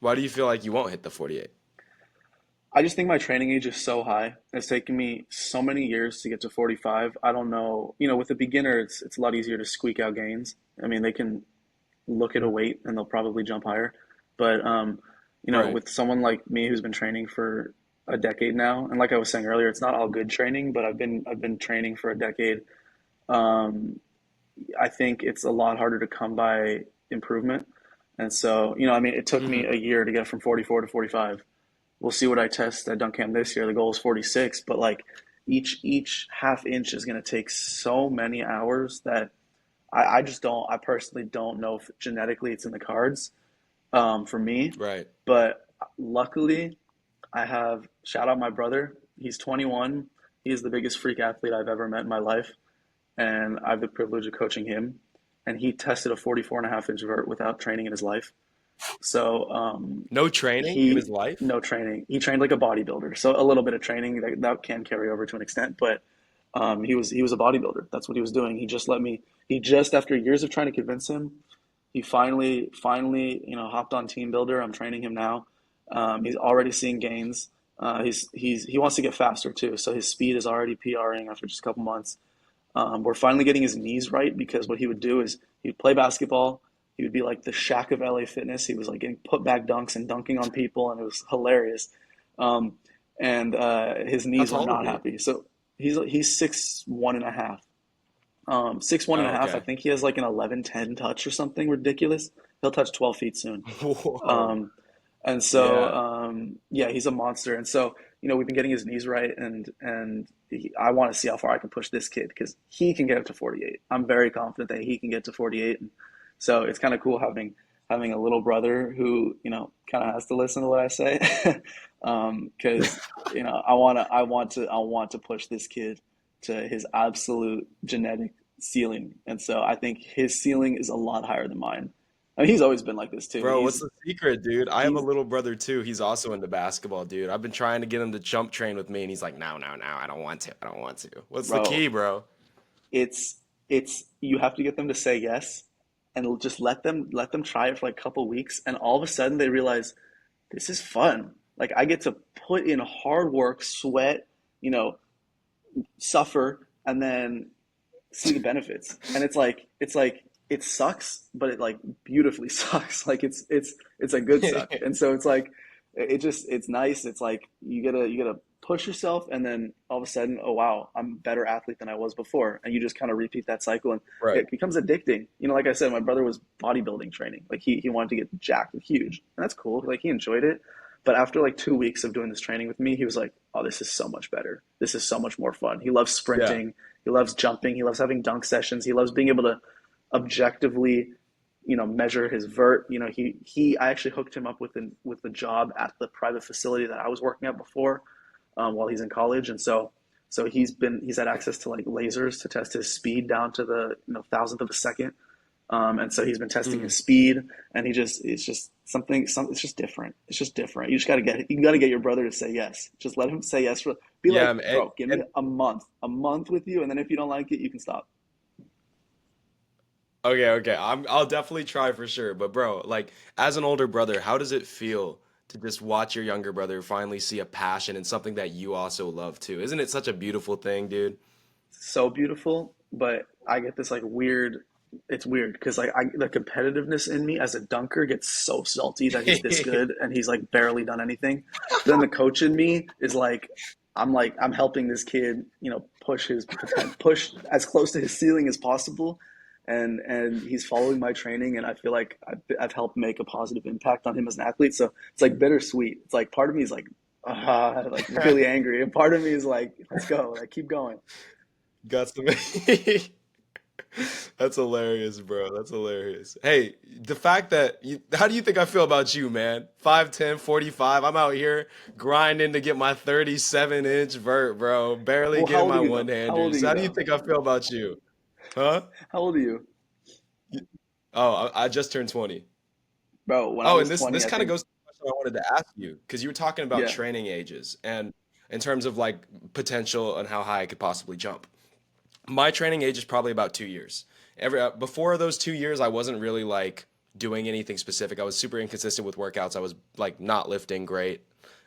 Why do you feel like you won't hit the 48? I just think my training age is so high. It's taken me so many years to get to 45. I don't know. With a beginner, it's a lot easier to squeak out gains. I mean, they can look at a Mhm. weight and they'll probably jump higher. But Right. with someone like me who's been training for a decade now, and like I was saying earlier, it's not all good training, but I've been training for a decade. Um, I think it's a lot harder to come by improvement. And so, I mean, it took me Hmm. a year to get from 44 to 45. We'll see what I test at dunk camp this year. The goal is 46, but like each half inch is going to take so many hours that I just don't. I personally don't know if genetically it's in the cards for me. Right. But luckily, I have shout out my brother. He's 21. He is the biggest freak athlete I've ever met in my life, and I have the privilege of coaching him. And he tested a 44.5 inch vert without training in his life. So No training in his he life? no training. He trained like a bodybuilder. So a little bit of training that can carry over to an extent, but he was a bodybuilder. That's what he was doing. He just let me. He just after years of trying to convince him, he finally hopped on Team Builder. I'm training him now. He's already seeing gains. He wants to get faster too, so his speed is already PRing after just a couple months. We're finally getting his knees right because what he would do is he'd play basketball. He would be like the Shaq of LA Fitness. He was like getting put back dunks and dunking on people, and it was hilarious. Um, and his How knees were tall is not he? happy. So he's 6'1.5". 6'1" and a Oh, half. I okay. think he has like an 11'10" touch or something ridiculous. He'll touch 12 feet soon. Whoa. Um, and so, Yeah. yeah, he's a monster. And so, we've been getting his knees right, and I want to see how far I can push this kid because he can get up to 48. I'm very confident that he can get to 48. And so it's kind of cool having a little brother who kind of has to listen to what I say, because I want to push this kid to his absolute genetic ceiling, and so I think his ceiling is a lot higher than mine. I mean, he's always been like this too. Bro, what's the secret, dude? I have a He's little brother too. He's also into basketball, dude. I've been trying to get him to jump train with me, and he's like, no, no, no, I don't want to. I don't want to. What's the bro. key, bro? It's you have to get them to say yes, and just let them try it for like a couple weeks, and all of a sudden they realize this is fun. Like I get to put in hard work, sweat, you know, suffer, and then see the benefits. And it's like it sucks, but it like beautifully sucks. Like it's a good suck. And so it's like it's nice. It's like you gotta push yourself, and then all of a sudden, oh wow, I'm a better athlete than I was before. And you just kind of repeat that cycle, and Right. it becomes addicting. Like I said, my brother was bodybuilding training. Like he wanted to get jacked and huge. And that's cool. Like he enjoyed it. But after like 2 weeks of doing this training with me, he was like, "Oh, this is so much better. This is so much more fun." He loves Yeah. sprinting. He loves jumping. He loves having dunk sessions. He loves being able to objectively, measure his vert. I actually hooked him up with the job at the private facility that I was working at before, while he's in college, and so he's had access to like lasers to test his speed down to the thousandth of a second. And so he's been testing his Mhm. speed, and it's just it's just different. It's just different. You got to get your brother to say yes. Just let him say yes. Be Yeah, like, man. bro, give me And a month with you, and then if you don't like it, you can stop. okay, okay. I'll definitely try for sure. But bro, like as an older brother, how does it feel to just watch your younger brother finally see a passion in something that you also love too? Isn't it such a beautiful thing, dude? So beautiful, but I get this like weird. it's weird because like the competitiveness in me as a dunker gets so salty that he's this good and he's like barely done anything. But then the coach in me is like I'm helping this kid, push his push as close to his ceiling as possible, and he's following my training, and I feel like I've helped make a positive impact on him as an athlete. So it's like bittersweet. It's like part of me is like really angry, and part of me is like, let's go, like keep going. Got some. That's hilarious, bro. That's hilarious. Hey, the fact that how do you think I feel about you, man? 5'10", 45. I'm out here grinding to get my 37-inch vert, bro. Barely Well, how getting old are my you though? How old are one-handers. you How do you though? think I feel about you? Huh? How old are you? Oh, I just turned 20. Bro, when I Oh, and was this 20, this I kind of think, goes to the question I wanted to ask you because you were talking about yeah. training ages and in terms of like potential and how high I could possibly jump. My training age is probably about 2 years. Before those 2 years, I wasn't really like doing anything specific. I was super inconsistent with workouts. I was like not lifting great.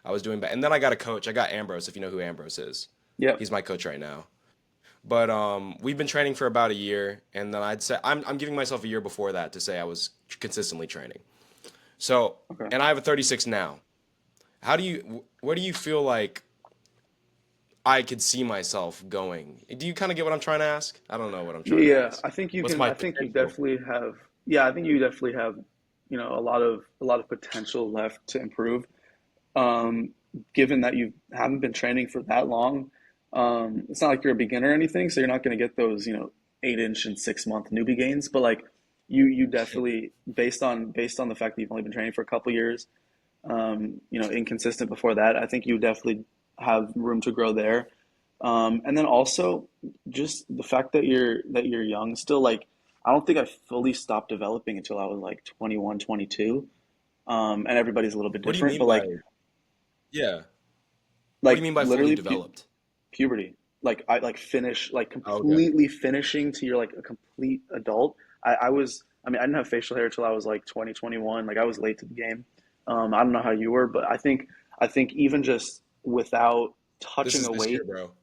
I was doing bad, and then I got a coach. I got Ambrose, if you know who Ambrose is. Yep. He's my coach right now. But we've been training for about a year, and then I'd say I'm giving myself a year before that to say I was consistently training. So, Okay. and I have a 36 now. Where do you feel like I could see myself going? Do you kind of get what I'm trying to ask? I don't know what I'm trying to Yeah, ask. I think you What's can. my I think you potential? definitely have. Yeah, I think you definitely have. A lot of potential left to improve. Um, Given that you haven't been training for that long, it's not like you're a beginner or anything, so you're not going to get those 8-inch and 6-month newbie gains. But like you definitely based on the fact that you've only been training for a couple years, inconsistent before that. I think you definitely have room to grow there. And then also just the fact that you're young still, like I don't think I fully stopped developing until I was like 21, 22. And everybody's a little bit What do you different, mean but by, like yeah? What do you like mean by fully literally developed? puberty. Like I like finish like Oh, okay. completely finishing to you're like a complete adult. I mean I didn't have facial hair till I was like 20, 21. Like I was late to the game. I don't know how you were, but I think even just without This touching is a this year, weight. bro.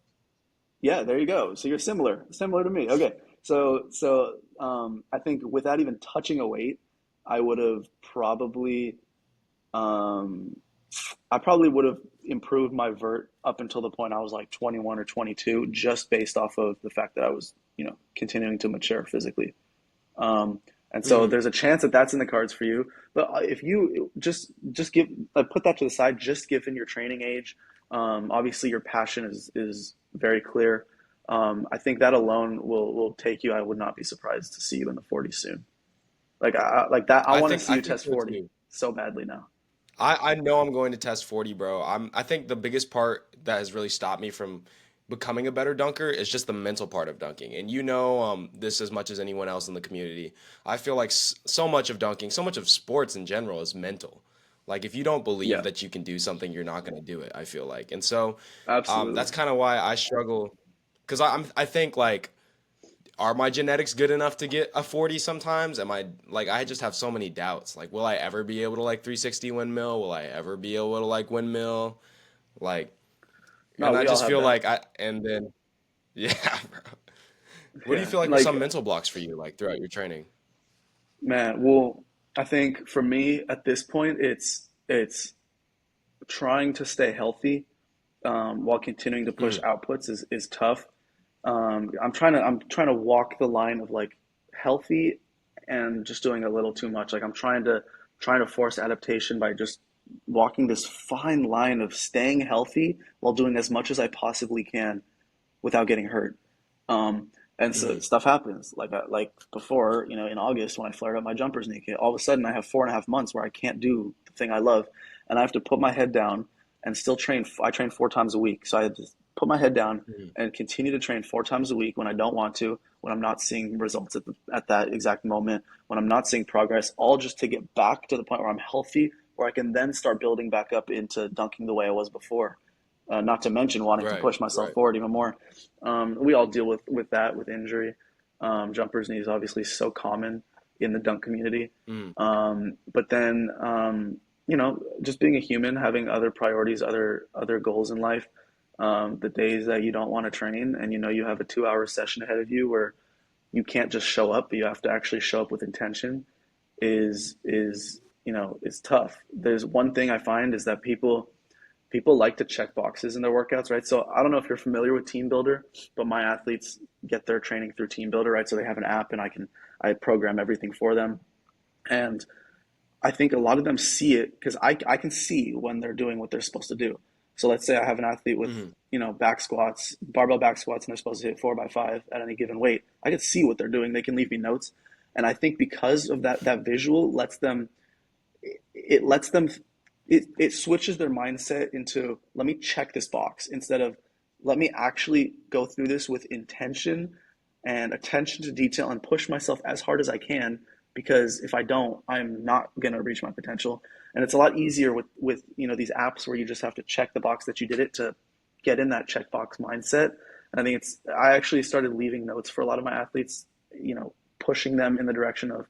Yeah, there you go. So you're similar to me. Okay. So I think without even touching a weight, I would have probably um, I probably would have improved my vert up until the point I was like 21 or 22, just based off of the fact that I was, continuing to mature physically. Um, and so Mm, there's a chance that that's in the cards for you. But if you just give put that to the side, just given your training age, obviously your passion is very clear. I think that alone will take you. I would not be surprised to see you in the 40s soon. Like that. I want to see I you think test so 40 too. so badly now. I know I'm going to test 40, bro. I think the biggest part that has really stopped me from becoming a better dunker is just the mental part of dunking. And you know this as much as anyone else in the community. I feel like so much of dunking, so much of sports in general is mental. Like if you don't believe Yeah, that you can do something, you're not going to do it, I feel like. And so absolutely. that's kind of why I struggle because I think like are my genetics good enough to get a 40 sometimes? Am I like I just have so many doubts. Like will I ever be able to like 360 windmill? Will I ever be able to like windmill? Like No, and I we all just have feel that. like I and then yeah, bro. What do you Yeah, feel like were like some mental blocks for you like throughout your training? man, well, I think for me at this point, it's trying to stay healthy while continuing to push Mm, outputs is tough. I'm trying to walk the line of like healthy and just doing a little too much. Like I'm trying to force adaptation by just walking this fine line of staying healthy while doing as much as I possibly can without getting hurt. Um, and so mm, stuff happens like before, in August when I flared up my jumper's knee, all of a sudden I have 4.5 months where I can't do the thing I love, and I have to put my head down and still train. I train 4 times a week, so I had to put my head down mm, and continue to train 4 times a week when I don't want to, when I'm not seeing results at that exact moment, when I'm not seeing progress, all just to get back to the point where I'm healthy, where I can then start building back up into dunking the way I was before. Not to mention wanting to right, push myself right. forward even more. We all deal with that with injury. Jumper's knee is obviously so common in the dunk community. Mm, But then just being a human, having other priorities, other goals in life. The days that you don't want to train and you have a 2-hour session ahead of you where you can't just show up, but you have to actually show up with intention is tough. There's one thing I find is that people like to check boxes in their workouts, right? So I don't know if you're familiar with Team Builder, but my athletes get their training through Team Builder, right? So they have an app and I program everything for them. And I think a lot of them see it because I can see when they're doing what they're supposed to do. So let's say I have an athlete with, Hmm. back squats, barbell back squats, and they're supposed to hit 4x5 at any given weight. I can see what they're doing. They can leave me notes. And I think because of that visual it lets them, it switches their mindset into, let me check this box instead of, let me actually go through this with intention and attention to detail and push myself as hard as I can, because if I don't, I'm not going to reach my potential. And it's a lot easier with these apps where you just have to check the box that you did it to get in that checkbox mindset. And I think I actually started leaving notes for a lot of my athletes, pushing them in the direction of,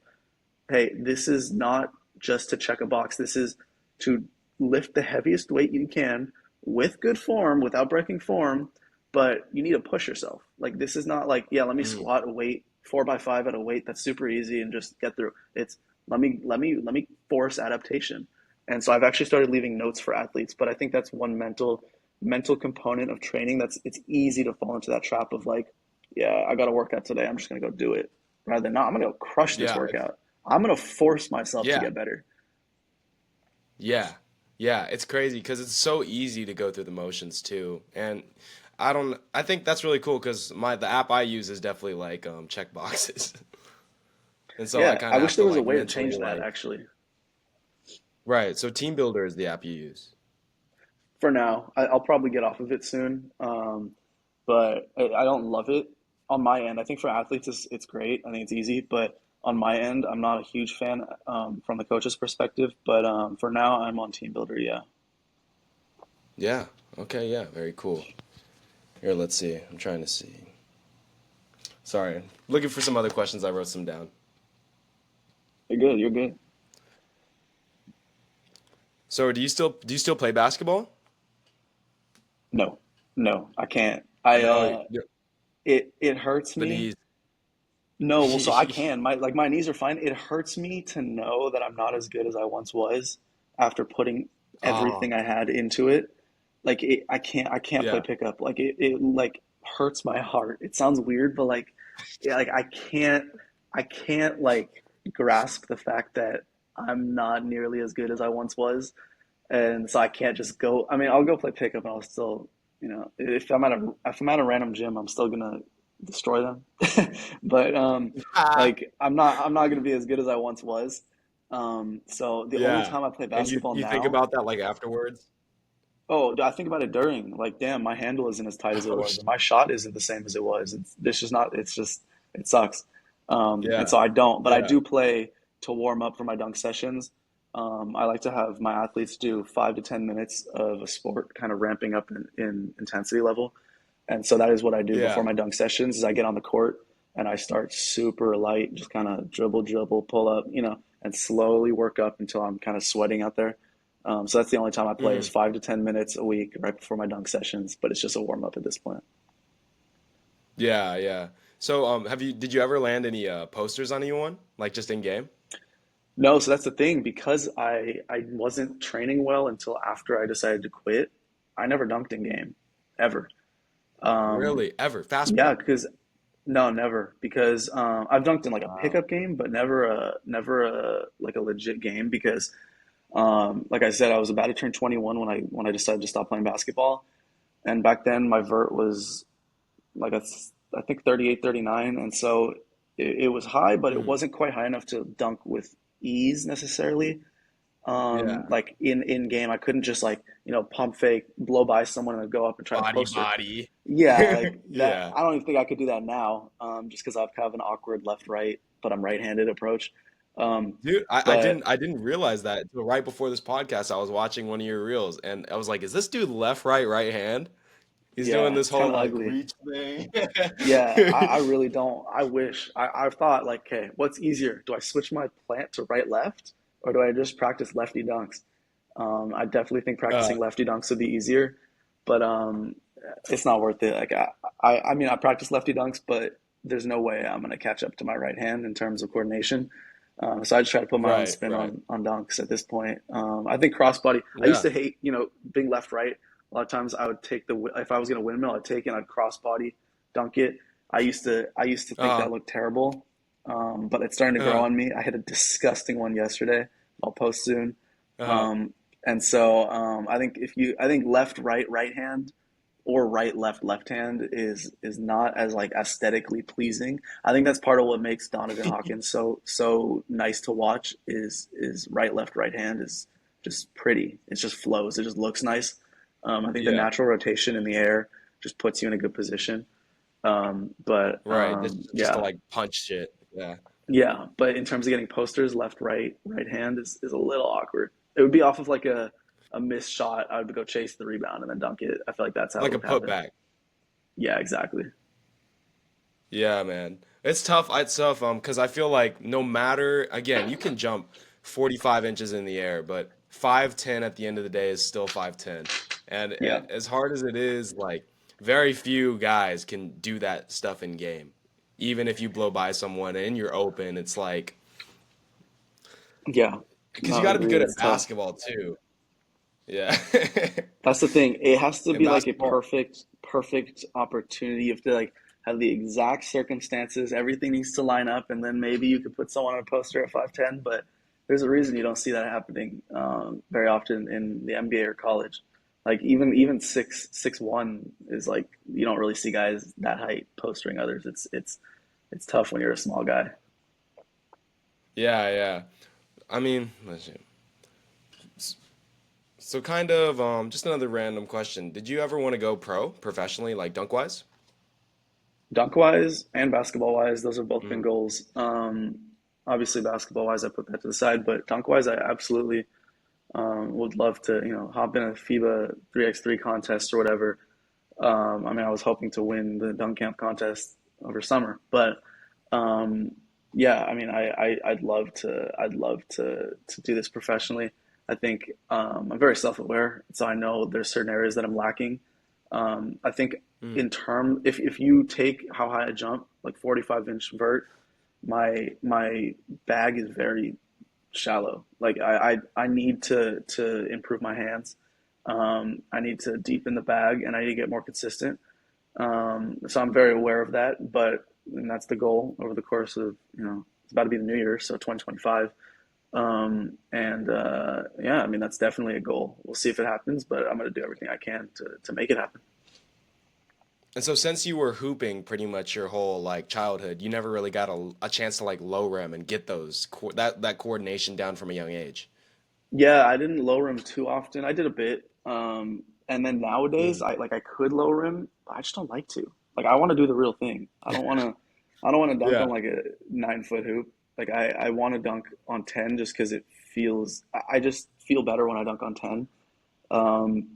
hey, this is not just to check a box. This is to lift the heaviest weight you can with good form, without breaking form, but you need to push yourself. Like, this is not like, yeah, let me Hmm. squat a weight 4x5 at a weight that's super easy and just get through. It's, let me force adaptation. And so I've actually started leaving notes for athletes, but I think that's one mental component of training that's it's easy to fall into that trap of like, yeah, I got to work out today. I'm just going to go do it, rather than, no, I'm going to go crush this Yeah, workout. I'm going to force myself to yeah, get better. yeah, yeah. It's crazy because it's so easy to go through the motions too, and I don't. I think that's really cool because the app I use is definitely like check boxes, and so I Yeah, kind I of wish have there to was a like way to mentally change that like actually. right. So Team Builder is the app you use. For now, I'll probably get off of it soon, but I don't love it on my end. I think for athletes, it's great. I think it's easy, but on my end, I'm not a huge fan from the coach's perspective. But for now, I'm on Team Builder. Yeah, Yeah. Okay. Yeah. Very cool. Here, let's see. I'm trying to see. Sorry, looking for some other questions. I wrote some down. you're good. You're good. So, do you still play basketball? No, no, I can't. No, It hurts the me. knees. No, well, so I can. My knees are fine. It hurts me to know that I'm not as good as I once was after putting Oh, everything I had into it. Like, I can't play yeah. pickup. Like, it like hurts my heart. It sounds weird, but like, yeah, like I can't like grasp the fact that I'm not nearly as good as I once was, and so I can't just go. I mean, I'll go play pickup, and I'll still, if I'm at a random gym, I'm still gonna destroy them. But like, I'm not gonna be as good as I once was. So the only Yeah. time I play And you basketball you think now, about that like afterwards? oh, I think about it during, like, damn, my handle isn't as tight as it Oh, was, or my shot isn't the same as it was. It's just not. It's just it sucks. And yeah. so I don't, but I Yeah. do play to warm up for my dunk sessions. I like to have my athletes do 5 to 10 minutes of a sport, kind of ramping up in intensity level. And so that is what I do before Yeah. my dunk sessions. Is I get on the court and I start super light, just kind of dribble, dribble, pull up, and slowly work up until I'm kind of sweating out there. So that's the only time I play is Hmm. 5 to 10 minutes a week right before my dunk sessions, but it's just a warm up at this point. Yeah, yeah. So, did you ever land any posters on anyone, like just in game? No, so that's the thing, because I wasn't training well until after I decided to quit. I never dunked in game, ever. Um, Really? Ever? Fast yeah, break? because no, never, because I've dunked in like a Wow. pickup game, but never a like a legit game, because like I said, I was about to turn 21 when I decided to stop playing basketball, and back then my vert was like I think 38, 39, and so it was high, but it Hmm. wasn't quite high enough to dunk with ease necessarily. Yeah. Like in game, I couldn't just like pump fake, blow by someone, and then go up and try to Body, poster. body. Yeah, like that. Yeah. I don't even think I could do that now, just because I've kind of an awkward left right, but I'm right-handed approach. Um, Dude, I but didn't realize that until right before this podcast. I was watching one of your reels and I was like, is this dude left, right hand? He's doing yeah, this it's kind whole of like ugly. reach thing. Yeah, I really don't. I wish I've thought like, okay, what's easier? Do I switch my plant to right left, or do I just practice lefty dunks? I definitely think Uh, practicing lefty dunks would be easier, but it's not worth it. Like I mean, I practice lefty dunks, but there's no way I'm gonna catch up to my right hand in terms of coordination. So I just try to put my own Right, spin right. on dunks at this point. I think crossbody. I used Yeah. to hate, being left right. A lot of times I would take if I was gonna windmill, I'd take it, I'd crossbody, dunk it. I used to think Uh-huh. that looked terrible, but it's starting to grow Uh-huh. on me. I hit a disgusting one yesterday. I'll post soon. Uh-huh. Um, and so I think left right hand or right left hand is not as like aesthetically pleasing. I think that's part of what makes Donovan Hawkins so nice to watch is right hand is just pretty. It just flows. It just looks nice. I think the Yeah. natural rotation in the air just puts you in a good position. But Right. Just to yeah, like punch shit. Yeah. yeah. But in terms of getting posters, right hand is a little awkward. It would be off of like a missed shot. I would go chase the rebound and then dunk it. I feel like that's how it Like a would happen. putback. Yeah, exactly. Yeah, man. It's tough. It's tough. Because I feel like no matter, again, you can jump 45 inches in the air, but 5'10" at the end of the day is still 5'10". And Yeah. as hard as it is, like very few guys can do that stuff in game. Even if you blow by someone and you're open, it's like Yeah. because No, you I got to be agree. good It's at tough. basketball too. Yeah. That's the thing. It has to In be like a basketball, perfect opportunity. You have to like have the exact circumstances. Everything needs to line up, and then maybe you could put someone on a poster at 5'10". But there's a reason you don't see that happening very often in the NBA or college. Like even 6'1" is like you don't really see guys that height postering others. It's tough when you're a small guy. yeah, yeah. I mean, let's see. So kind of just another random question. Did you ever want to go professionally, like dunk wise? Dunk wise and basketball wise, those have both been Mm, goals. Obviously, basketball wise, I put that to the side, but dunk wise, I absolutely would love to, hop in a FIBA 3x3 contest or whatever. I mean, I was hoping to win the dunk camp contest over summer, but um, yeah, I mean, I'd love to do this professionally. I think I'm very self-aware, so I know there's certain areas that I'm lacking. I think mm, in term, if you take how high I jump, like 45-inch vert, my bag is very shallow. Like I need to improve my hands. I need to deepen the bag, and I need to get more consistent. So I'm very aware of that, but and that's the goal over the course of it's about to be the new year, so 2025. And yeah, I mean that's definitely a goal. We'll see if it happens, but I'm going to do everything I can to make it happen. And so since you were hooping pretty much your whole like childhood, you never really got a chance to like low rim and get that coordination down from a young age. Yeah, I didn't low rim too often. I did a bit, and then nowadays Mm. I could low rim, but I just don't like to. Like I want to do the real thing. I don't want to dunk on Yeah. like a 9 foot hoop. Like I want to dunk on 10 just because it feels. I just feel better when I dunk on 10. Um,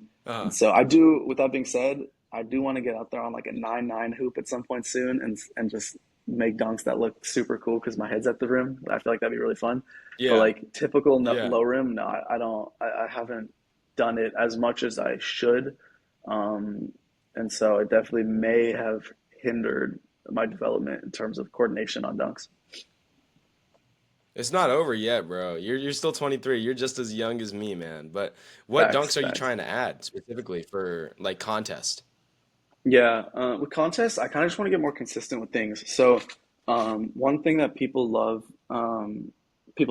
and Uh, so I do. With that being said, I do want to get out there on like a 9-9 hoop at some point soon, and just make dunks that look super cool because my head's at the rim. I feel like that'd be really fun. But yeah. like typical Yeah. low rim, no, I don't. I haven't done it as much as I should, um, and so it definitely may have hindered my development in terms of coordination on dunks. It's not over yet, bro. You're still 23. You're just as young as me, man. But what Facts, dunks are you facts. trying to add specifically for like contest? Yeah, with contests, I kind of just want to get more consistent with things. So, one thing that people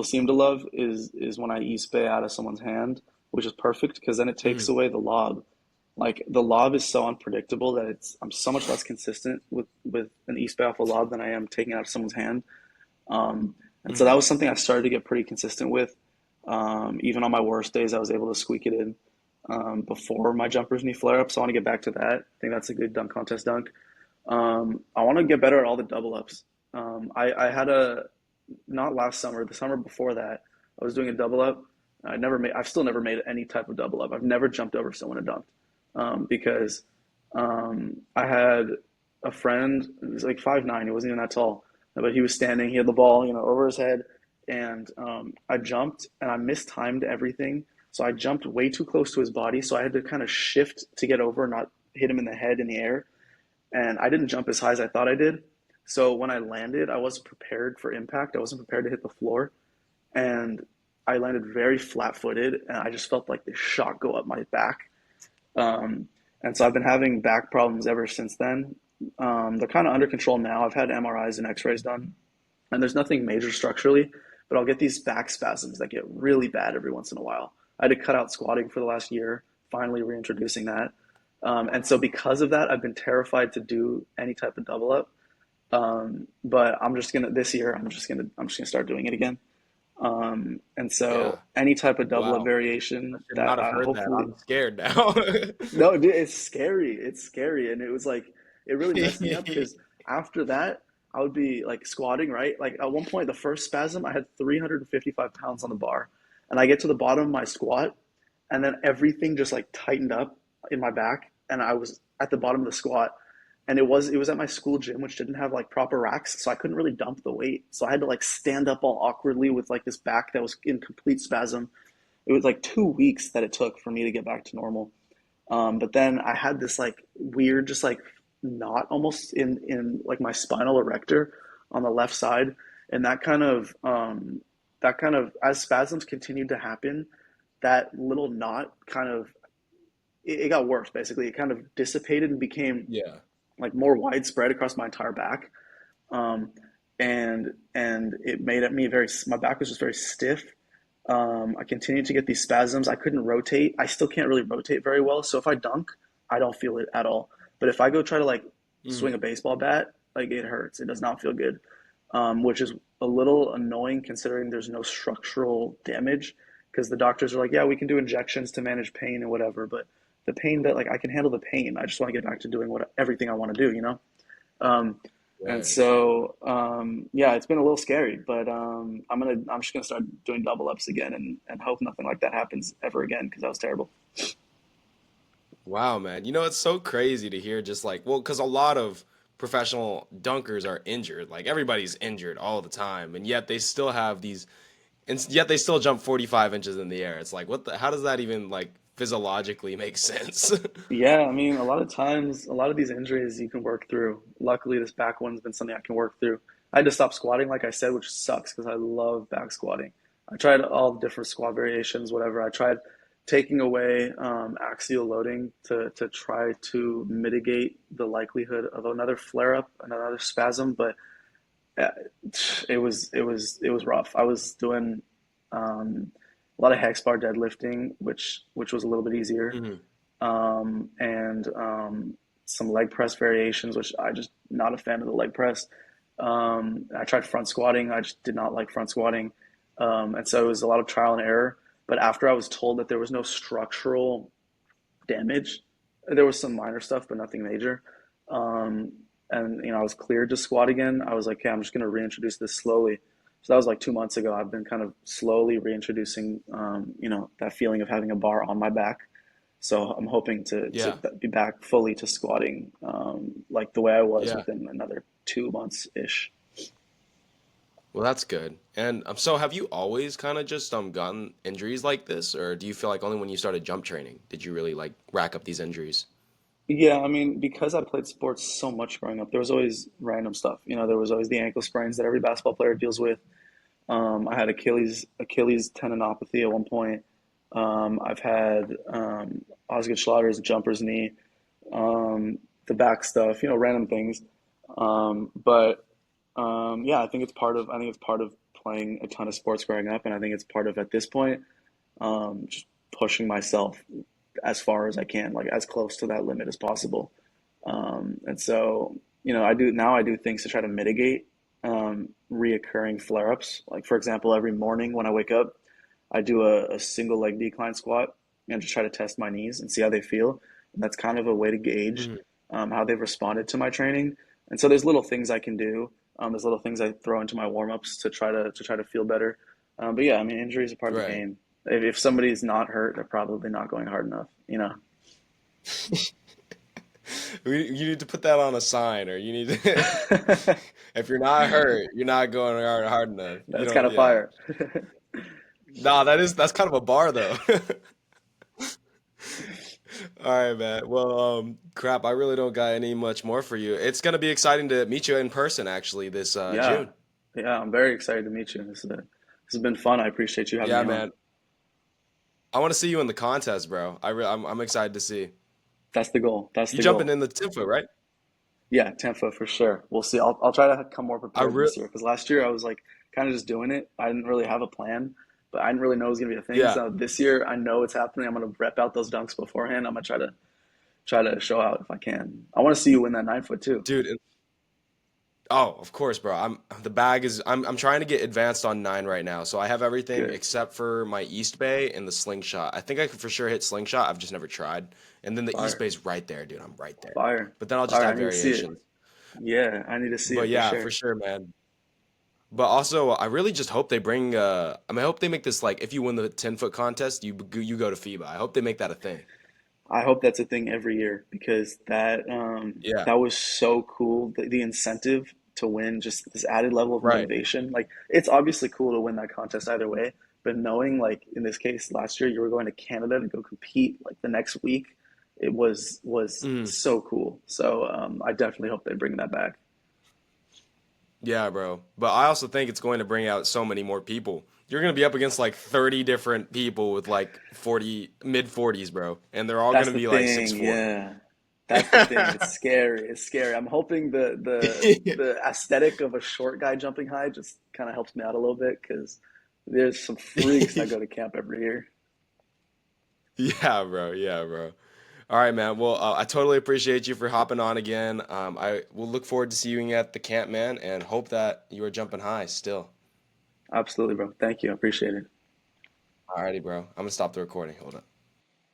seem to love is when I e-spay out of someone's hand, which is perfect because then it takes Mm, away the lob. Like the lob is so unpredictable that I'm so much less consistent with an e-spay off a lob than I am taking it out of someone's hand. And so mm, that was something I started to get pretty consistent with. Even on my worst days, I was able to squeak it in before my jumper's knee flare up. So I want to get back to that. I think that's a good dunk contest dunk. I want to get better at all the double ups. I had a not last summer, the summer before that, I was doing a double up. I've still never made any type of double up. I've never jumped over someone and dunked because I had a friend who was like 5'9". He wasn't even that tall, but he was standing. He had the ball, over his head, and I jumped and I mistimed everything. So I jumped way too close to his body, so I had to kind of shift to get over, and not hit him in the head in the air. And I didn't jump as high as I thought I did. So when I landed, I wasn't prepared for impact. I wasn't prepared to hit the floor, and I landed very flat-footed, and I just felt like the shock go up my back. Um, and so I've been having back problems ever since then. They're kind of under control now. I've had MRIs and X-rays done, and there's nothing major structurally, but I'll get these back spasms that get really bad every once in a while. I had to cut out squatting for the last year, finally reintroducing that. And so because of that, I've been terrified to do any type of double up. But I'm just gonna this year. I'm just gonna start doing it again. And Yeah. so any type of double up Wow. I variation should that not have heard that. hopefully I'm scared now. no, dude, it's scary. It's scary. And it was like, it really messed me up because after that, I would be like squatting, right? Like at one point, the first spasm, I had 355 pounds on the bar. And I get to the bottom of my squat, and then everything just like tightened up in my back. And I was at the bottom of the squat. And it was at my school gym, which didn't have like proper racks. So I couldn't really dump the weight. So I had to like stand up all awkwardly with like this back that was in complete spasm. It was like 2 weeks that it took for me to get back to normal. But then I had this like weird, just like knot almost in like my spinal erector on the left side, and that kind of as spasms continued to happen, that little knot kind of it got worse. Basically, it kind of dissipated and became Yeah. like more widespread across my entire back. Um, and it made me very. My back was just very stiff. I continued to get these spasms. I couldn't rotate. I still can't really rotate very well. So if I dunk, I don't feel it at all. But if I go try to like swing Mhm. a baseball bat, like it hurts. It does not feel good, which is a little annoying considering there's no structural damage. Because the doctors are like, yeah, we can do injections to manage pain and whatever, but the pain that like I can handle the pain. I just want to get back to doing what everything I want to do, you know. Um, and Right. so, yeah, it's been a little scary, but I'm just gonna start doing double ups again and hope nothing like that happens ever again because that was terrible. Wow, man. It's so crazy to hear just like, well, because a lot of professional dunkers are injured. Like everybody's injured all the time, and yet they still have these, and yet they still jump 45 inches in the air. It's like, how does that even like physiologically make sense? Yeah, I mean, a lot of times, a lot of these injuries you can work through. Luckily, this back one's been something I can work through. I had to stop squatting, like I said, which sucks because I love back squatting. I tried all the different squat variations, whatever. I tried taking away axial loading to try to mitigate the likelihood of another flare up, another spasm, but uh, it was rough. I was doing a lot of hex bar deadlifting, which was a little bit easier, Mhm. and some leg press variations, which I just not a fan of the leg press. I tried front squatting. I just did not like front squatting, and so it was a lot of trial and error. But after I was told that there was no structural damage, there was some minor stuff, but nothing major. Um, and I was cleared to squat again. I was like, okay, I'm just going to reintroduce this slowly. So that was like 2 months ago. I've been kind of slowly reintroducing, that feeling of having a bar on my back. So I'm hoping to Yeah. be back fully to squatting, like the way I was Yeah. within another 2 months ish. Well, that's good. And so have you always kind of just gotten injuries like this, or do you feel like only when you started jump training did you really like rack up these injuries? Yeah, I mean, because I played sports so much growing up, there was always random stuff. There was always the ankle sprains that every basketball player deals with. I had Achilles tendinopathy at one point. I've had Osgood Schlatters jumper's knee, the back stuff, random things. But yeah, I think it's part of playing a ton of sports growing up, and I think it's part of at this point just pushing myself as far as I can, like as close to that limit as possible. And so, I do things to try to mitigate reoccurring flare-ups. Like for example, every morning when I wake up, I do a single leg decline squat and just try to test my knees and see how they feel. And that's kind of a way to gauge Mhm. how they've responded to my training. And so there's little things I can do. There's little things I throw into my warm-ups to try to feel better. But yeah, I mean, injuries are part of the Right. game. If somebody's not hurt, they're probably not going hard enough. You need to put that on a sign, or you need to, if you're not hurt, you're not going hard enough. You That's kind don't, of yeah. fire. Nah, that's kind of a bar though. All right, man. Well, crap, I really don't got any much more for you. It's gonna be exciting to meet you in person actually this Yeah, June. yeah, I'm very excited to meet you. This has been fun. I appreciate you having Yeah, me on. man. I want to see you in the contest, bro. I'm excited to see. That's the goal. That's You the jumping goal. in the 10 foot, right? Yeah, Tampa for sure. We'll see. I'll try to come more I prepared re this year because last year I was like kind of just doing it. I didn't really have a plan, but I didn't really know it was gonna be a thing. Yeah, So this year I know it's happening. I'm gonna rep out those dunks beforehand. I'm gonna try to show out if I can. I want to see you win that 9 foot too. dude. Oh, of course, bro. I'm trying to get advanced on 9 right now. So I have everything Good. except for my East Bay and the slingshot. I think I could for sure hit slingshot. I've just never tried. And then the East Fire. Bay's right there, dude. I'm right there. Fire. But then I'll just Fire. I add need to see it. variations. Yeah, I need to see But it for yeah, for sure. sure, man. But also, I really just hope they bring I hope they make this like if you win the 10-foot contest, you go to FIBA. I hope they make that a thing. I hope that's a thing every year because Yeah. that was so cool. The incentive to win, just this added level of Right. motivation. Like it's obviously cool to win that contest either way, but knowing like in this case last year you were going to Canada to go compete like the next week, it was Mm. so cool. So I definitely hope they bring that back. Yeah, bro. But I also think it's going to bring out so many more people. You're going to be up against like 30 different people with like 40 mid 40s, bro, and they're all going That's to the be like thing, 6'4". yeah. That's the thing. It's scary. It's scary. I'm hoping the aesthetic of a short guy jumping high just kind of helps me out a little bit because there's some freaks that go to camp every year. Yeah, bro. Yeah, bro. All right, man. Well, I totally appreciate you for hopping on again. I will look forward to seeing you at the camp, man, and hope that you are jumping high still. Absolutely, bro. Thank you. I appreciate it. Alrighty, bro. I'm gonna stop the recording. Hold up.